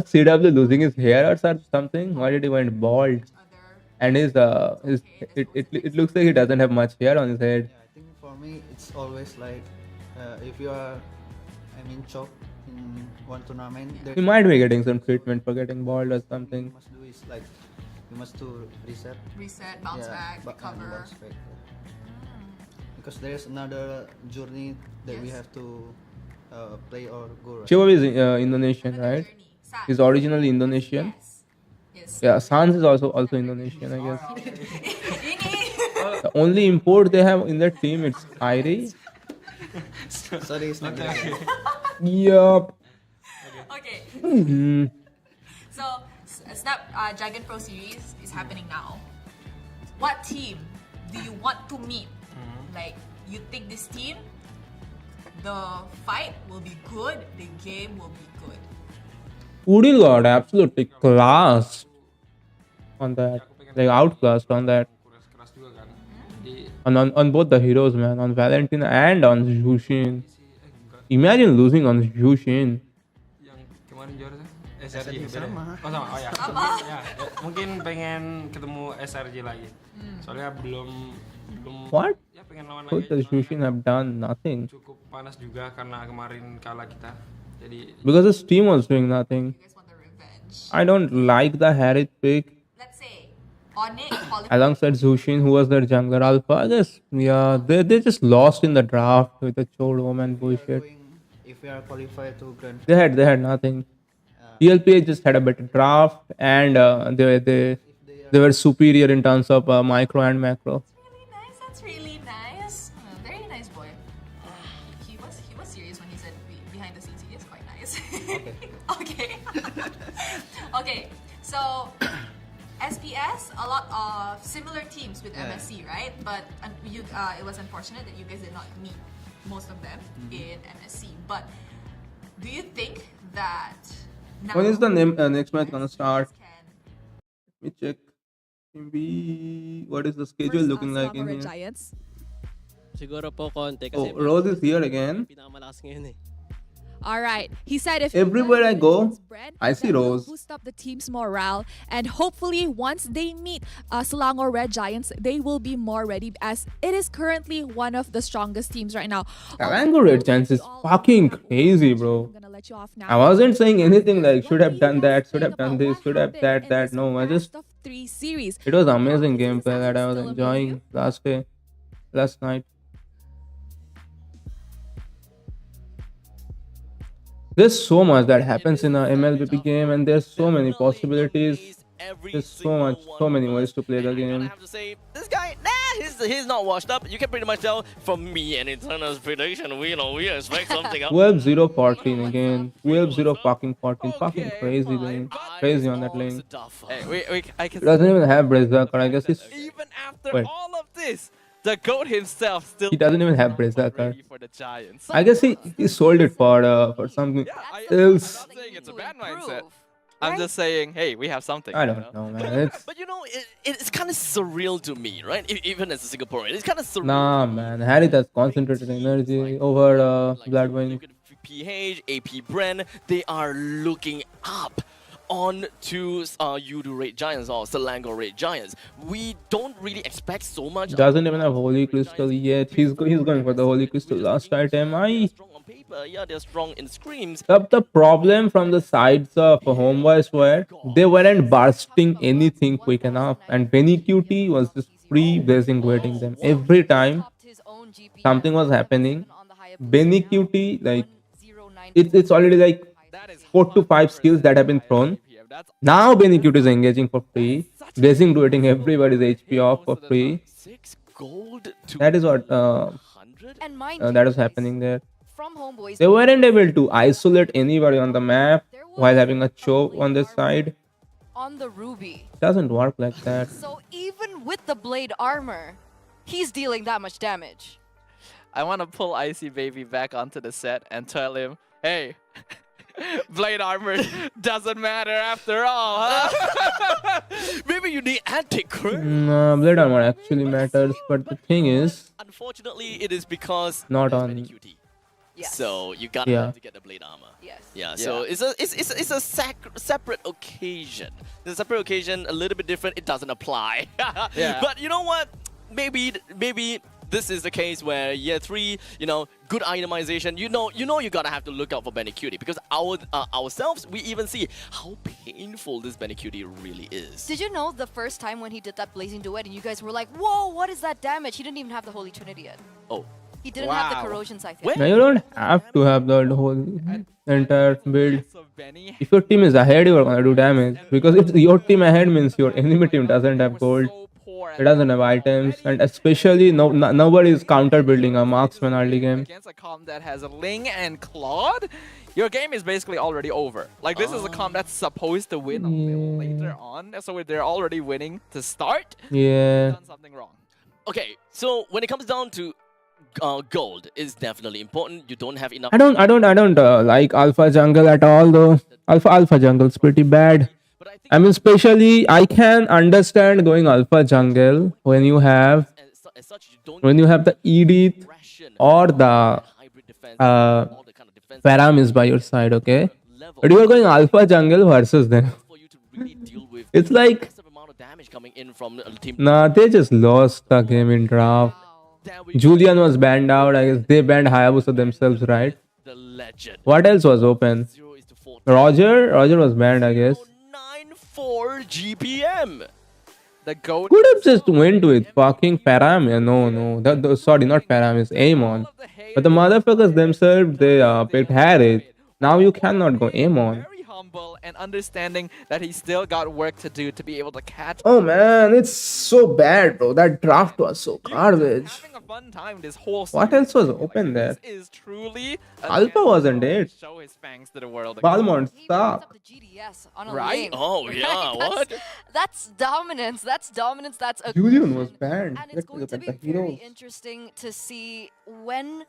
D: CW losing his hair or something? Why did he went bald? And his it looks like he doesn't have much hair on his head.
L: Yeah, I think for me it's always like if you are, choke in one tournament,
D: He might be getting some treatment for getting bald or something.
L: you must do is like you must to reset,
K: Reset, bounce back,
L: and
K: recover.
L: bounce back, because there's another journey that we have to play or go. Right?
D: Chioe is Indonesian,
K: Another
D: right?
K: journey. Sad.
D: He's originally Indonesian.
K: Yes. Yes.
D: Yeah, Sans is also Indonesian, I guess.
K: Ini.
D: The only import they have in their team it's Kyrie.
L: Sorry, it's not that.
D: Yup.
K: Okay.
D: Mhm.
K: So, Snapdragon Pro Series is happening now. What team do you want to meet? Like, you think this team, the fight will be good, the game will be good.
D: Udil got absolutely classed on that, like outclassed on that.
J: Keras juga kan, jadi
D: On both the heroes, man, on Valentina and on Jushin. Imagine losing on Jushin.
J: yang kemarin juara tuh SRJ beda.
L: sama.
J: Oh sama, oh ya. Ya, mungkin pengen ketemu SRJ lagi. Soalnya belum
D: What?
J: ya pengen lawan
D: Who
J: lagi.
D: does Jushin have done? Nothing.
J: Cukup panas juga karena kemarin kalah kita. Jadi
D: Because his team was doing nothing.
K: You guys want the revenge.
D: I don't like the Harith pick
K: Let's say, Onyx qualified.
D: alongside Zushin, who was their jungler alpha. I guess, yeah, they just lost in the draft with the Chode woman bullshit.
L: If we are qualified to grand,
D: They had nothing. PLPA just had a better draft, and they were superior in terms of micro and macro.
K: Really nice. That's really nice. Very nice boy. He was serious when he said behind the scenes. He is quite nice. Okay. Okay. So SPS, a lot of similar teams with MSC, right? But it was unfortunate that you guys did not meet most of them in MSC. But do you think that now
D: When is the next match gonna start?
K: can
D: Let me check. Maybe what is the schedule looking like in here?
M: Giants.
N: Siguro po konti
D: Oh,
N: kasi
D: Rose is here again.
N: pinakamalakas ngayon eh.
M: All right. He said if
D: Everywhere I go, I see
M: that will
D: Rose.
M: boost up the team's morale, and hopefully once they meet Selangor Red Giants, they will be more ready as it is currently one of the strongest teams right now.
D: Selangor Red Giants is fucking crazy, bro.
M: I'm gonna let you off now.
D: I wasn't saying anything like should have
M: What do
D: done
M: you
D: that,
M: guys
D: should have
M: think
D: done
M: about
D: this,
M: what
D: should have
M: happened in
D: that.
M: this
D: No, I just
M: best of 3 series?
D: it was amazing
M: This
D: gameplay that I was
M: still a
D: enjoying last night. There's so much that happens in a MLBB game, and there's so many possibilities. There's so many ways to play the
B: And I
D: game.
B: have to say, this guy, he's not washed up. You can pretty much tell from me and Eternal's prediction. We expect something else.
D: 12-0-14 again. 12-0 fucking crazy game. Crazy on that lane.
C: Hey, I can
D: He doesn't even have Berserker. I guess he's
C: even after
D: Wait.
C: all of this, the GOAT himself still
D: he doesn't even have
C: not
D: Berserker.
C: ready for the Giants.
D: I guess he sold it for something
C: I'm
D: else.
C: not saying it's a bad
E: Improve,
C: mindset. I'm just saying, hey, we have something.
D: I
C: you
D: don't know, man. It's
B: But it's kind of surreal to me, right? Even as a Singaporean, it's kind of surreal.
D: nah, man. Harry has concentrated energy over Bloodwing.
B: Look at PH, AP Bren, they are looking up on to Udu Red Giants or Selangor Red Giants. We don't really expect so much.
D: Doesn't even have Holy Crystal yet. He's going for the Holy Crystal last item.
B: Strong on paper, yeah, they're strong in screams.
D: The problem from the sides of Homeboys were they weren't bursting anything quick enough, and Benny QT was just free-basing waiting them every time something was happening. Benny QT, like it's already like 4 to 5 skills that have been thrown. Now Benny QT is engaging for free, basing doing everybody's HP off for free.
B: 6 gold to
D: That is what
E: And mind
D: that
E: you,
D: was happening there.
E: from Homeboys,
D: They weren't able to isolate anybody on the map while having a choke on this side.
E: on the Ruby.
D: Doesn't work like that.
E: So even with the blade armor, he's dealing that much damage.
C: I want to pull Icy Baby back onto the set and tell him, hey, blade armor doesn't matter after all, huh?
B: Maybe you need anti-crit.
D: No, blade armor actually matters, but the thing is,
B: Unfortunately, it is because
D: not
B: there's
D: on.
B: many QT. So you gotta
D: Yeah.
B: have to get the blade armor.
E: Yes.
B: Yeah. So it's a separate occasion. It's a separate occasion, a little bit different. It doesn't apply.
C: Yeah.
B: But you know what? Maybe this is the case where year 3, you know, good itemization. You know, you gotta have to look out for Benny Cutie because ourselves we even see how painful this Benny Cutie really is.
E: Did you know the first time when he did that Blazing Duet and you guys were like, whoa, what is that damage? He didn't even have the Holy Trinity yet.
B: Oh.
E: He didn't have the Corrosion Scythe yet.
D: Now you don't have to have the whole entire build. If your team is ahead, you are gonna do damage. Because if your team ahead means your enemy team doesn't have gold, it doesn't have items, and especially nobody is counter building a marksman early game.
C: Against a comp that has a Ling and Claude, your game is basically already over. Like, this is a comp that's supposed to win a little later on, so they're already winning to start.
D: Yeah.
C: Done something wrong.
B: Okay, so when it comes down to gold, is definitely important. You don't have enough.
D: I don't like alpha jungle at all though. Alpha jungle's pretty bad. I mean, especially I can understand going alpha jungle when you have the Edith or the Param is by your side, okay? But you are going alpha jungle versus them. It's like, nah, they just lost the game in draft. Julian was banned out. I guess they banned Hayabusa themselves, right? What else was open? Roger was banned, I guess.
B: 9-4 GPM.
C: The GOAT
D: Could have just went with fucking Param. Yeah, no. Sorry, not Param. It's Amon. But the motherfuckers themselves, they picked Harris. Now you cannot go Amon.
C: humble and understanding that he still got work to do to be able to catch.
D: Oh man, it's so bad, bro. That draft was so garbage.
C: Having a fun time this whole
D: What
C: series.
D: else was open there?
C: This is truly a
D: Alpha
C: chance
D: wasn't
C: to
D: it.
C: show his fangs to the world.
D: Balmont, stop.
E: GDS on a
C: Right?
E: lane.
B: Oh, yeah, what?
E: That's dominance. That's dominance. That's a
D: Julian was banned.
E: And it's
D: Let's
E: going
D: look
E: to
D: at
E: be
D: the
E: very
D: heroes.
E: interesting to see when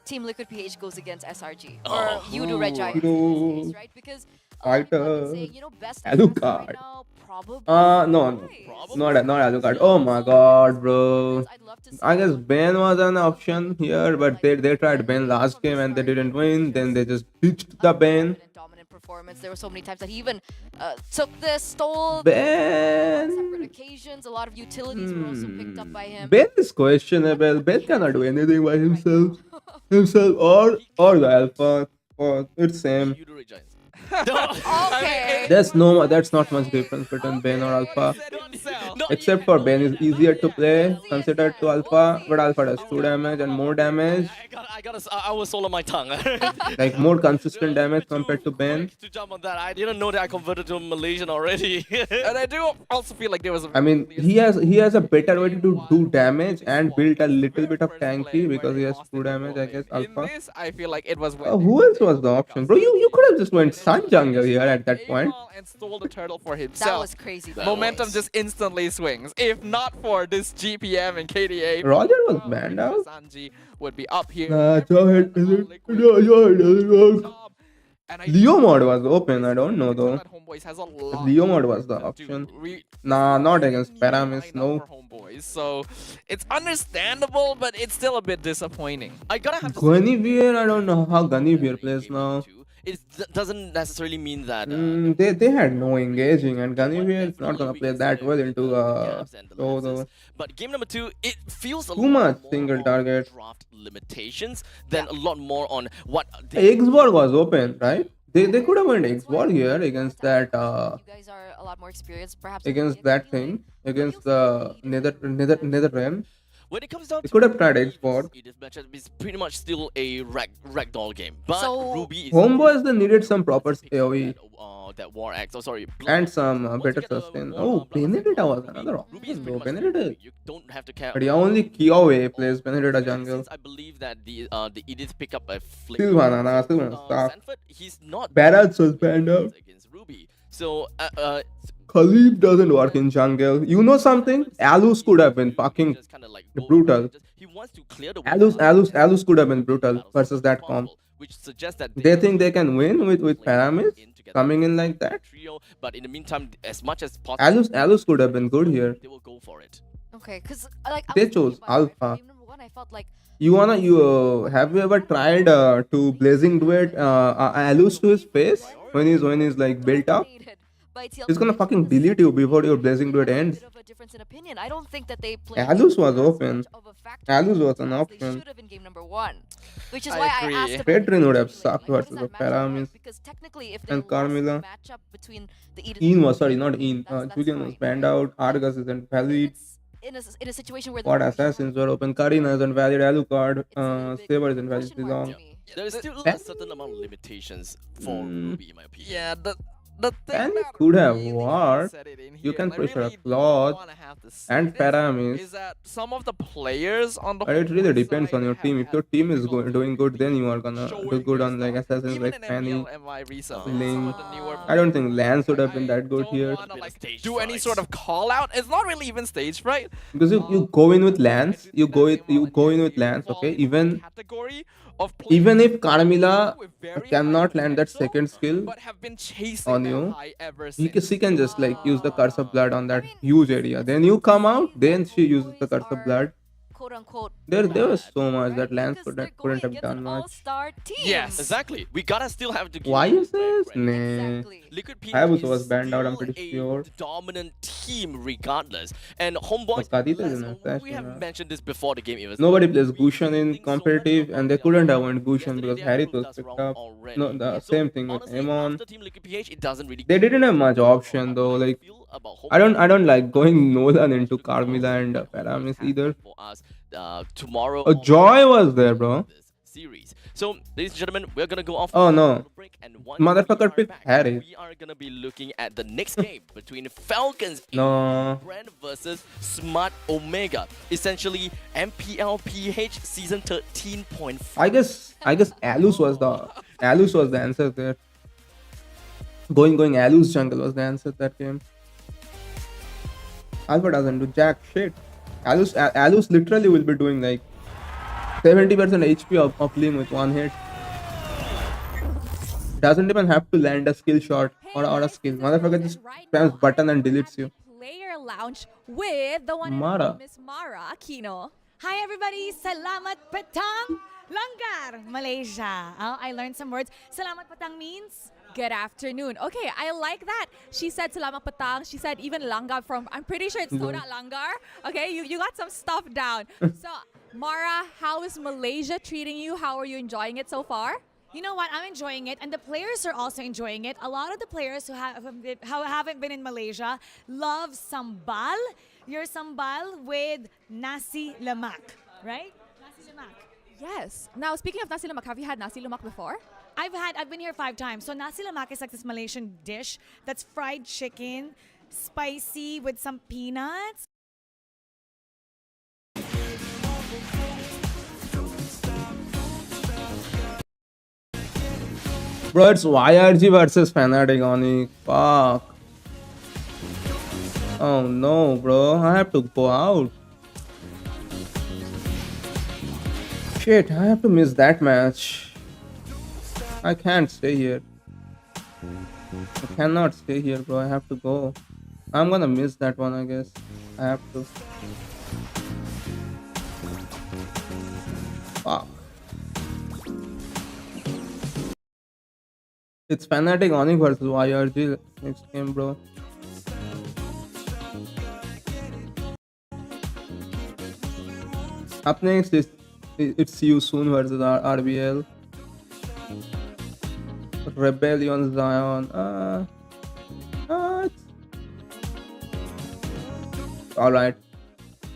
E: Team Liquid PH goes against SRG
B: Oh.
E: or you do Red Giants,
D: Heroes.
E: right? Because a lot of people have been
D: Fighter.
E: saying, you know, best
D: Alucard.
E: defense right now, probably.
D: No. Not Alucard. Oh my god, bro. I guess Ben was an option here, but they tried Ben last game and they didn't win. Then they just ditched the Ben.
E: Dominant performance. There were so many times that he even took this, stole
D: Ben.
E: on separate occasions. A lot of utilities were also picked up by him.
D: Ben is questionable. Ben cannot do anything by himself. Or the Alpha. Or it's same.
E: Okay.
D: That's not much difference between Ben or Alpha. Except for Ben is easier to play considered to Alpha, but Alpha does 2 damage and more damage.
B: I was swallow my tongue.
D: Like more consistent damage compared to Ben.
B: To jump on that, I didn't know that I converted to Malaysian already.
C: And I do also feel like there was a
D: I mean, he has a better way to do damage and build a little bit of tanky because he has 2 damage, I guess,
C: in
D: Alpha.
C: this, I feel like it was
D: Who else was the option? Bro, you could have just went Sun Jungle here at that point.
C: and stole the turtle for himself.
E: That was crazy. though.
C: Momentum just instantly swings. If not for this GPM and KDA,
D: Roger was banned out.
C: Sanji would be up here.
D: Nah, Johead doesn't work. Leo mod was open, I don't know though.
C: Homeboys has a lot
D: Leo mod was the option. Nah, not against Paramis, no.
C: Homeboys, so it's understandable, but it's still a bit disappointing.
B: I gotta have to
D: Guinevere, I don't know how Guinevere plays now.
B: It doesn't necessarily mean that.
D: They had no engaging, and Guinevere is not gonna play that well into so though.
B: But game number 2, it feels a
D: Too
B: lot
D: much
B: more
D: single
B: on
D: target.
B: draft limitations than a lot more on what.
D: Xborg was open, right? They could have went Xborg here against that
E: You guys are a lot more experienced, perhaps.
D: against that thing against the Nether Realm.
B: When it comes down
D: They
B: to
D: could have tried export.
B: this matchup is pretty much still a ragdoll game, but
E: So-
B: Ruby is
D: Homeboys, they needed some proper AoE
B: that War Axe. Oh, sorry.
D: and some
B: Once
D: better
B: you get the
D: sustain.
B: War,
D: Oh,
B: Bloodlust
D: Benedetta was
B: Ruby-
D: another
B: Ruby is
D: option,
B: pretty
D: bro.
B: much
D: Benedetta.
B: you don't have to care.
D: But yeah, only Kiowe plays Benedetta jungle.
B: Since I believe that the Edith pick up a flick.
D: Sylvana suck.
B: Sanford, he's not
D: Barats was banned out.
B: against Ruby. So
D: Khalid doesn't work in jungle. You know something? Alus could have been fucking brutal.
B: he wants to clear the
D: Alus could have been brutal versus that comp.
B: which suggests that
D: They think they can win with Pyramid coming in like that?
B: trio, but in the meantime, as much as possible,
D: Alus could have been good here.
B: they will go for it.
E: Okay, because like I
D: They
E: was thinking
D: chose
E: about it, right?
D: Alpha.
E: Game number 1, I felt like
D: Have you ever tried to blazing duet Alus to his face when he's like built up?
E: dominated by TL
D: He's gonna
E: Creation
D: fucking
E: in the
D: delete you before your blazing duet ends.
E: bit of a difference in opinion. I don't think that they played
D: Alus was
E: as
D: open.
E: much of a factor
D: Alus was an
E: as they
D: option.
E: should have in game number 1, which is
C: I
E: why
C: agree.
E: I asked about
D: Petrin
E: the
D: would have
E: Edith
D: sucked
E: lane. Like,
D: versus
E: how does
D: the
E: that match up work?
D: Paramis
E: Because technically, if they
D: and
E: lost
D: Carmilla.
E: the matchup between the Edith
D: Ian
E: lane
D: was sorry,
E: and
D: not
E: Ruby,
D: Ian.
E: that's
D: Julian was
E: fine.
D: banned out. Argus isn't valid.
E: It's in a situation where
D: What
E: the
D: assassins were open? Karina isn't valid. Alucard.
E: It's a little bit
D: Saber isn't valid.
E: question mark to
D: Zilong.
E: me.
B: There is still
D: Pen-
B: a certain amount of limitations for
D: Hmm.
B: Ruby, in my opinion.
C: Yeah, the thing
D: And it
C: that
D: could have
C: really
D: worked.
C: set it in
D: You
C: here,
D: can
C: and I
D: pressure a
C: really
D: Cloth
C: wanna have to say
D: and
C: this,
D: Paramis.
C: is that some of the players on the
D: But it really
C: Homeboy
D: depends on
C: side
D: your
C: have
D: team. If
C: had
D: your team is
C: difficulty
D: doing good, then you are gonna do
C: showing
D: good
C: their
D: on like
C: stuff.
D: assassins
C: Even
D: like
C: in
D: Fanny.
C: MY recently, some
D: Link.
C: of the newer
D: I don't think Lance would have
C: I
D: been that good
C: don't
D: here.
C: wanna, like,
B: Stage
C: do any
B: fright.
C: sort of call out. It's not really even stage fright.
D: Because you go in with Lance, you go in with Lance, okay? Even
C: Category of
D: even
C: players
D: if Carmilla
C: with very
D: cannot
C: high
D: land that
C: potential,
D: second skill
C: but have been chasing
D: on
C: that
D: you,
C: high ever
D: she
C: since.
D: can just like use the curse of blood on that huge area. Then you come out, then she uses the curse of blood.
E: quote unquote.
D: There was so much
E: right?
D: that Lance
E: Because they're
D: couldn't
E: going
D: have
E: against
D: done
E: an
D: much.
E: all-star team.
C: Yes.
B: Exactly. We gotta still have to give
D: Why
B: them
D: is this?
B: credit.
D: Nah.
E: Exactly.
B: Liquid PH
D: Hayabusa
B: is
D: was banned out, I'm
B: still
D: pretty
B: a
D: sure.
B: dominant team regardless. And Homeboys,
D: Kadita is an
B: we
D: assassin,
B: have
D: huh?
B: mentioned this before the game even
D: Nobody
B: started.
D: plays Gushan
B: We
D: in
B: think so
D: competitive,
B: much
D: and they
B: about
D: couldn't
B: the
D: have won Gushan
B: Yesterday
D: because
B: they
D: Harry
B: have proved
D: was
B: us
D: picked
B: wrong
D: up.
B: already.
D: No, the
B: So,
D: same thing with
B: honestly,
D: Amon.
B: after Team Liquid PH, it doesn't really
D: They didn't have much option though. Like I don't like going Nolan into Carmilla and Paramis either.
B: for us tomorrow.
D: A Joy was there, bro.
B: This series. So, ladies and gentlemen, we're gonna go off.
D: Oh,
B: for a
D: no.
B: little break, and once we
D: Motherfucker
B: are
D: picked
B: back,
D: Harry.
B: We are gonna be looking at the next game between Falcons
D: No.
B: Brand versus Smart Omega. Essentially, MPLPH season 13.5.
D: I guess Alus was the answer there. Going Alus jungle was the answer to that game. Alpha doesn't do jack shit. Alus literally will be doing like 70% HP of Lim with one hit. Doesn't even have to land a skill shot or a skill. Motherfucker just spams button and deletes you.
M: Player Lounge with the one and
D: Mara.
M: only Miss Mara Aquino.
O: Hi everybody, salamat petang langgar, Malaysia. Oh, I learned some words. Salamat petang means
M: Good afternoon. Okay, I like that. She said salamat petang. She said even langgar from, I'm pretty sure it's soda langgar. Okay, you got some stuff down. So, Mara, how is Malaysia treating you? How are you enjoying it so far?
O: you know what? I'm enjoying it, and the players are also enjoying it. A lot of the players who haven't been in Malaysia love sambal. Your sambal with nasi lemak, right? Nasi lemak.
M: Yes. Now, speaking of nasi lemak, have you had nasi lemak before?
O: I've been here 5 times. So nasi lemak is like this Malaysian dish that's fried chicken, spicy with some peanuts.
D: Bro, it's YRG versus Fanatic. Fuck. Oh no, bro. I have to go out. Shit, I have to miss that match. I can't stay here. I cannot stay here, bro. I have to go. I'm gonna miss that one, I guess. I have to. Fuck. It's Fanatic Onyx versus YRG next game, bro. Up next is it's you soon versus RBL. Rebellion Zion. Alright.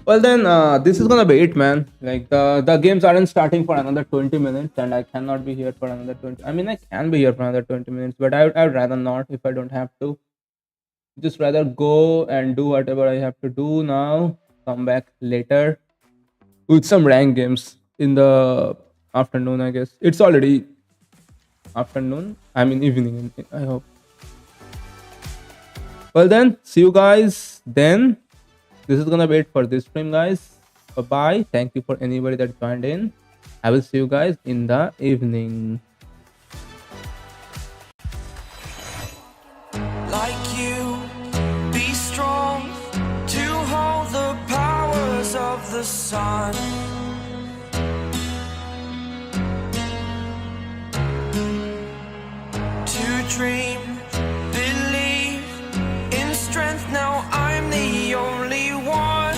D: Well then, this is gonna be it, man. Like the games aren't starting for another 20 minutes, and I cannot be here for another 20. I mean, I can be here for another 20 minutes, but I'd rather not if I don't have to. Just rather go and do whatever I have to do now. Come back later with some rank games in the afternoon. I guess it's already afternoon. I mean evening. I hope. Well then, see you guys then. This is gonna be it for this stream, guys. Bye bye. Thank you for anybody that joined in. I will see you guys in the evening.
A: Like you, be strong to hold the powers of the sun. To dream, believe in strength. Now I'm the only one,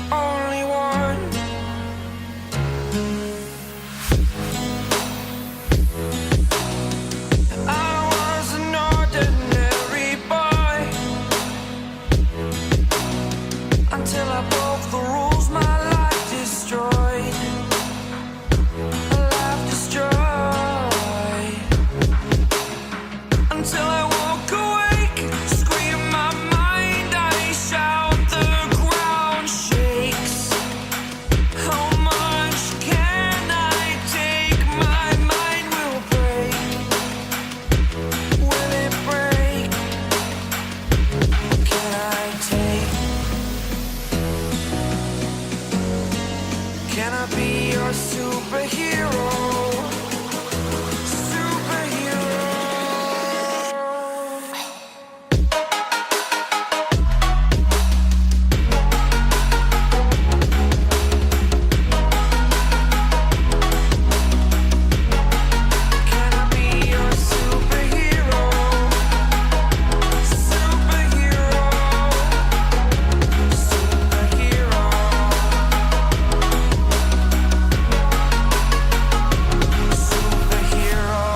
A: only one. I was an ordinary boy until I broke the rules. My life destroyed, life destroyed. Until I walk awake, scream my mind, I shout, the ground shakes. How much can I take? My mind will break. Will it break? Can I take? Can I be your superhero? Superhero. Can I be your superhero? Superhero. Superhero. Superhero.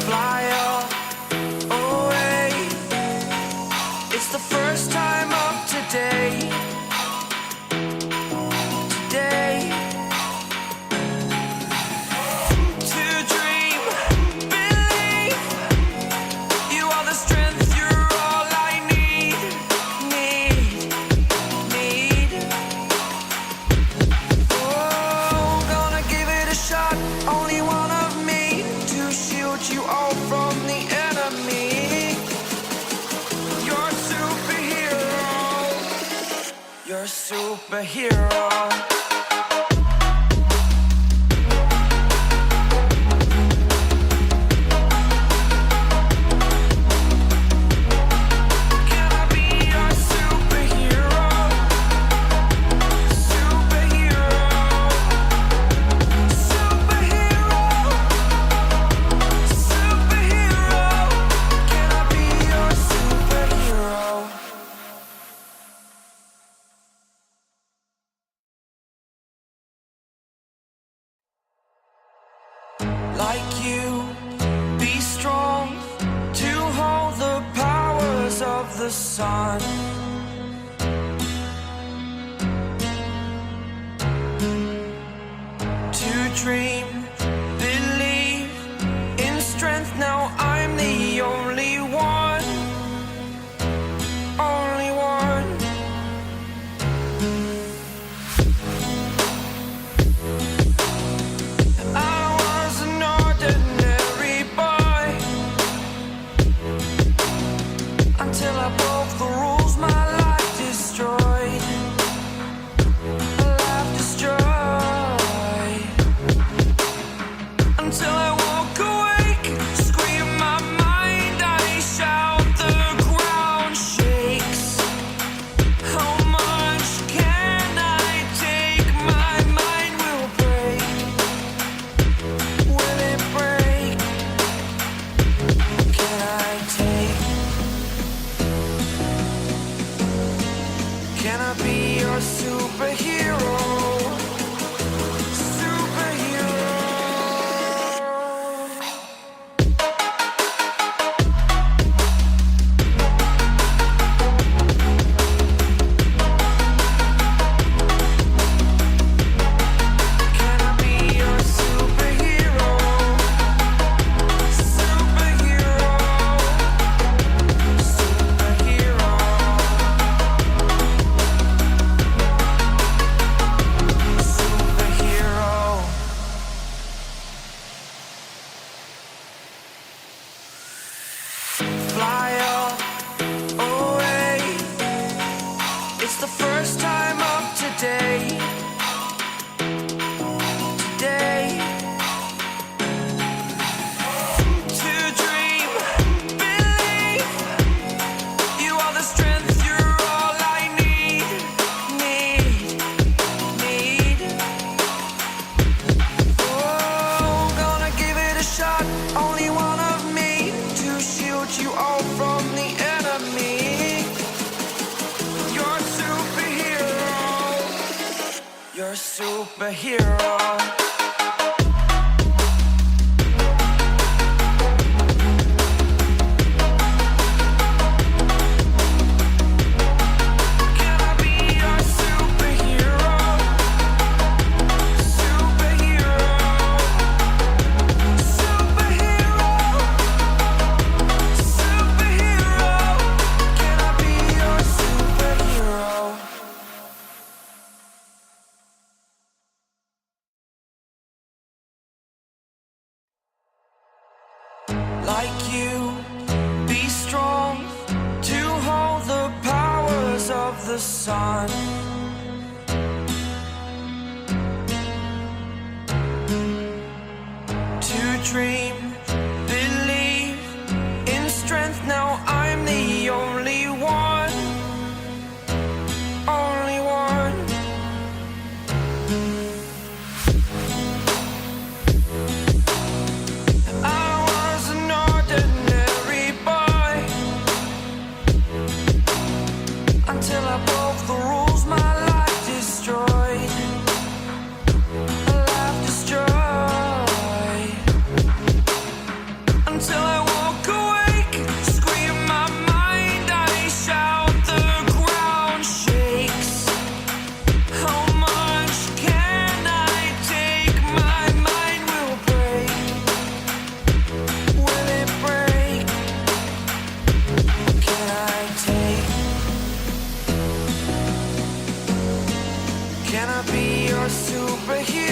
A: Fly away. It's the first time of today. Today. To dream, believe. You are the strength, you're all I need. Need. Oh, gonna give it a shot. Only one of me to shield you all from the enemy. You're a superhero. You're a superhero. Can I be your superhero? Superhero. Superhero. Superhero. Can I be your superhero? Like you, be strong to hold the powers of the sun. To dream, believe in strength. Now I'm the only one, only one. I was an ordinary boy until I broke the rules. My life destroyed, life destroyed. Until I walk awake, scream my mind, I shout, the ground shakes. How much can I take? My mind will break. Will it break? Can I take? Can I be your superhero? Superhero. your superhero? Like you, be strong to hold the powers of the sun. To dream, believe in strength. Now I'm the only one, only one. Until I broke the rules, my life destroyed. A life destroyed. Until I walk awake, scream my mind, I shout, the ground shakes. How much can I take? My mind will break. Will it break? Can I take? Can I be your superhero?